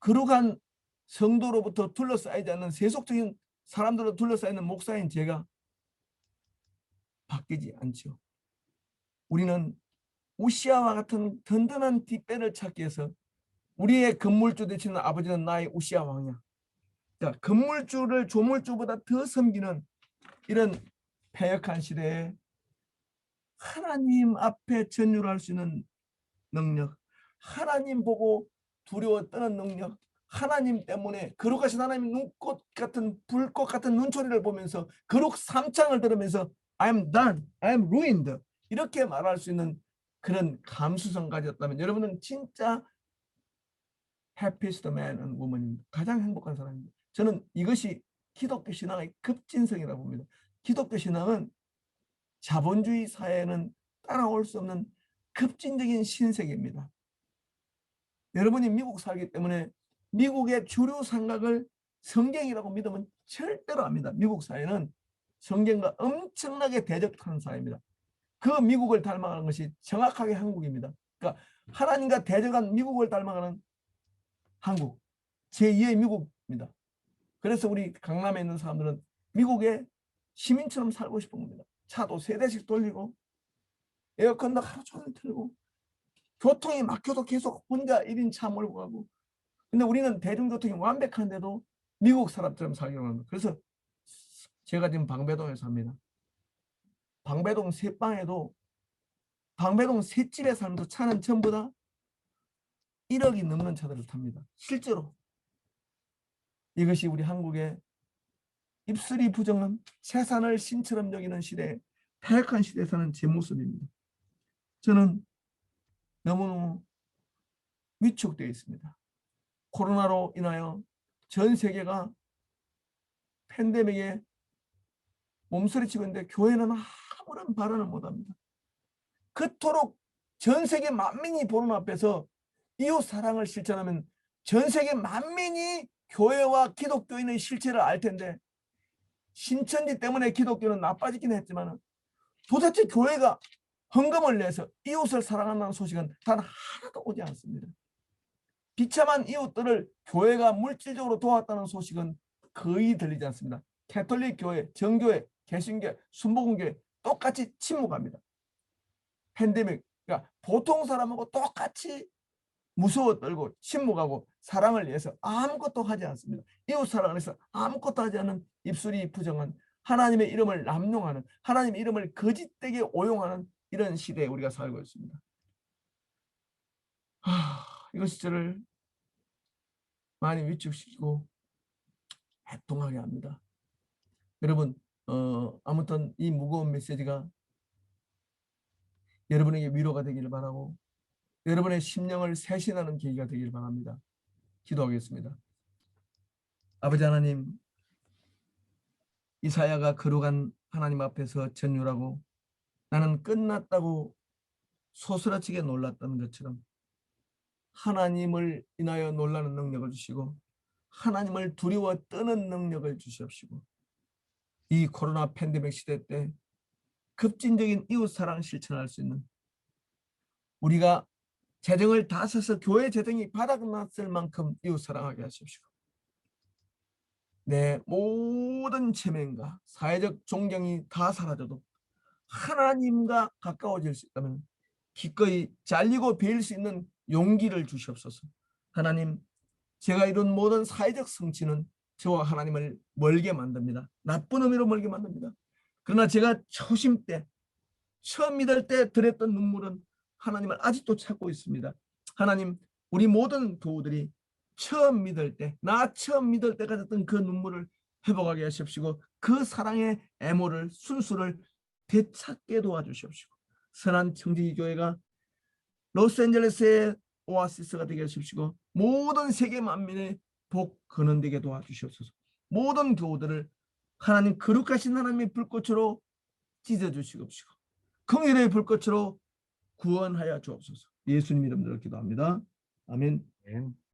거룩한 성도로부터 둘러싸이지 않는 세속적인 사람들로 둘러싸이는 목사인 제가 바뀌지 않죠. 우리는 우시아와 같은 든든한 뒷배를 찾기 위해서 우리의 건물주 되시는 아버지는 나의 우시아 왕이야. 자, 건물주를 조물주보다 더 섬기는 이런 패역한 시대에 하나님 앞에 전율할 수 있는 능력, 하나님 보고 두려워 떠는 능력, 하나님 때문에 거룩하신 하나님 눈꽃 같은 불꽃 같은 눈초리를 보면서 거룩 삼창을 들으면서 I am done, I am ruined 이렇게 말할 수 있는 그런 감수성 가졌다면 여러분은 진짜 happiest man and woman입니다. 가장 행복한 사람입니다. 저는 이것이 기독교 신앙의 급진성이라고 봅니다. 기독교 신앙은 자본주의 사회는 따라올 수 없는 급진적인 신세계입니다. 여러분이 미국 살기 때문에 미국의 주류 생각을 성경이라고 믿으면 절대로 압니다. 미국 사회는 성경과 엄청나게 대적하는 사회입니다. 그 미국을 닮아가는 것이 정확하게 한국입니다. 그러니까 하나님과 대적한 미국을 닮아가는 한국, 제2의 미국입니다. 그래서 우리 강남에 있는 사람들은 미국의 시민처럼 살고 싶은 겁니다. 차도 3대씩 돌리고 에어컨도 하루 종일 틀고 교통이 막혀도 계속 혼자 1인 차 몰고 가고 근데 우리는 대중교통이 완벽한데도 미국 사람처럼 살려고 합니다. 그래서 제가 지금 방배동에 삽니다. 방배동 셋방에도 방배동 셋집에 살면서 차는 전부 다 1억이 넘는 차들을 탑니다. 실제로 이것이 우리 한국의 입술이 부정한 재산을 신처럼 여기는 시대에 패역한 시대에 사는 제 모습입니다. 저는 너무너무 위축되어 있습니다. 코로나로 인하여 전 세계가 팬데믹에 몸서리치고 있는데 교회는 아무런 발언을 못합니다. 그토록 전 세계 만민이 보는 앞에서 이웃 사랑을 실천하면 전 세계 만민이 교회와 기독교인의 실체를 알 텐데 신천지 때문에 기독교는 나빠지긴 했지만 도대체 교회가 헌금을 내서 이웃을 사랑한다는 소식은 단 하나도 오지 않습니다. 비참한 이웃들을 교회가 물질적으로 도왔다는 소식은 거의 들리지 않습니다. 캐톨릭 교회, 정교회, 개신교회, 순복음교회 똑같이 침묵합니다. 팬데믹, 그러니까 보통 사람하고 똑같이 무서워 떨고 침묵하고 사랑을 위해서 아무것도 하지 않습니다. 이웃 사랑을 위해서 아무것도 하지 않는 입술이 부정한 하나님의 이름을 남용하는 하나님의 이름을 거짓되게 오용하는 이런 시대에 우리가 살고 있습니다. 이것이 저를 많이 위축시키고 해통하게 합니다. 여러분, 아무튼 이 무거운 메시지가 여러분에게 위로가 되기를 바라고 여러분의 심령을 새신하는 계기가 되기를 바랍니다. 기도하겠습니다. 아버지 하나님, 이사야가 거룩한 하나님 앞에서 전율하고 나는 끝났다고 소스라치게 놀랐던 것처럼 하나님을 인하여 놀라는 능력을 주시고 하나님을 두려워 떠는 능력을 주시옵시고 이 코로나 팬데믹 시대 때 급진적인 이웃사랑 실천할 수 있는 우리가 재정을 다 써서 교회 재정이 바닥났을 만큼 이웃사랑하게 하십시오. 내 모든 체면과 사회적 존경이 다 사라져도 하나님과 가까워질 수 있다면 기꺼이 잘리고 베일 수 있는 용기를 주시옵소서. 하나님, 제가 이룬 모든 사회적 성취는 저와 하나님을 멀게 만듭니다. 나쁜 의미로 멀게 만듭니다. 그러나 제가 초심 때, 처음 믿을 때 드렸던 눈물은 하나님을 아직도 찾고 있습니다. 하나님, 우리 모든 교우들이 처음 믿을 때, 나 처음 믿을 때 가졌던 그 눈물을 회복하게 하십시고 그 사랑의 애모를, 순수를 되찾게 도와주십시오. 선한 청지기교회가 로스앤젤레스의 오아시스가 되게 하십시고 모든 세계 만민의 복 근원되게 도와주시옵소서. 모든 교우들을 하나님 거룩하신 하나님의 불꽃으로 찢어주시옵시고 긍휼의 불꽃으로 구원하여 주옵소서. 예수님 이름으로 기도합니다. 아멘. 네.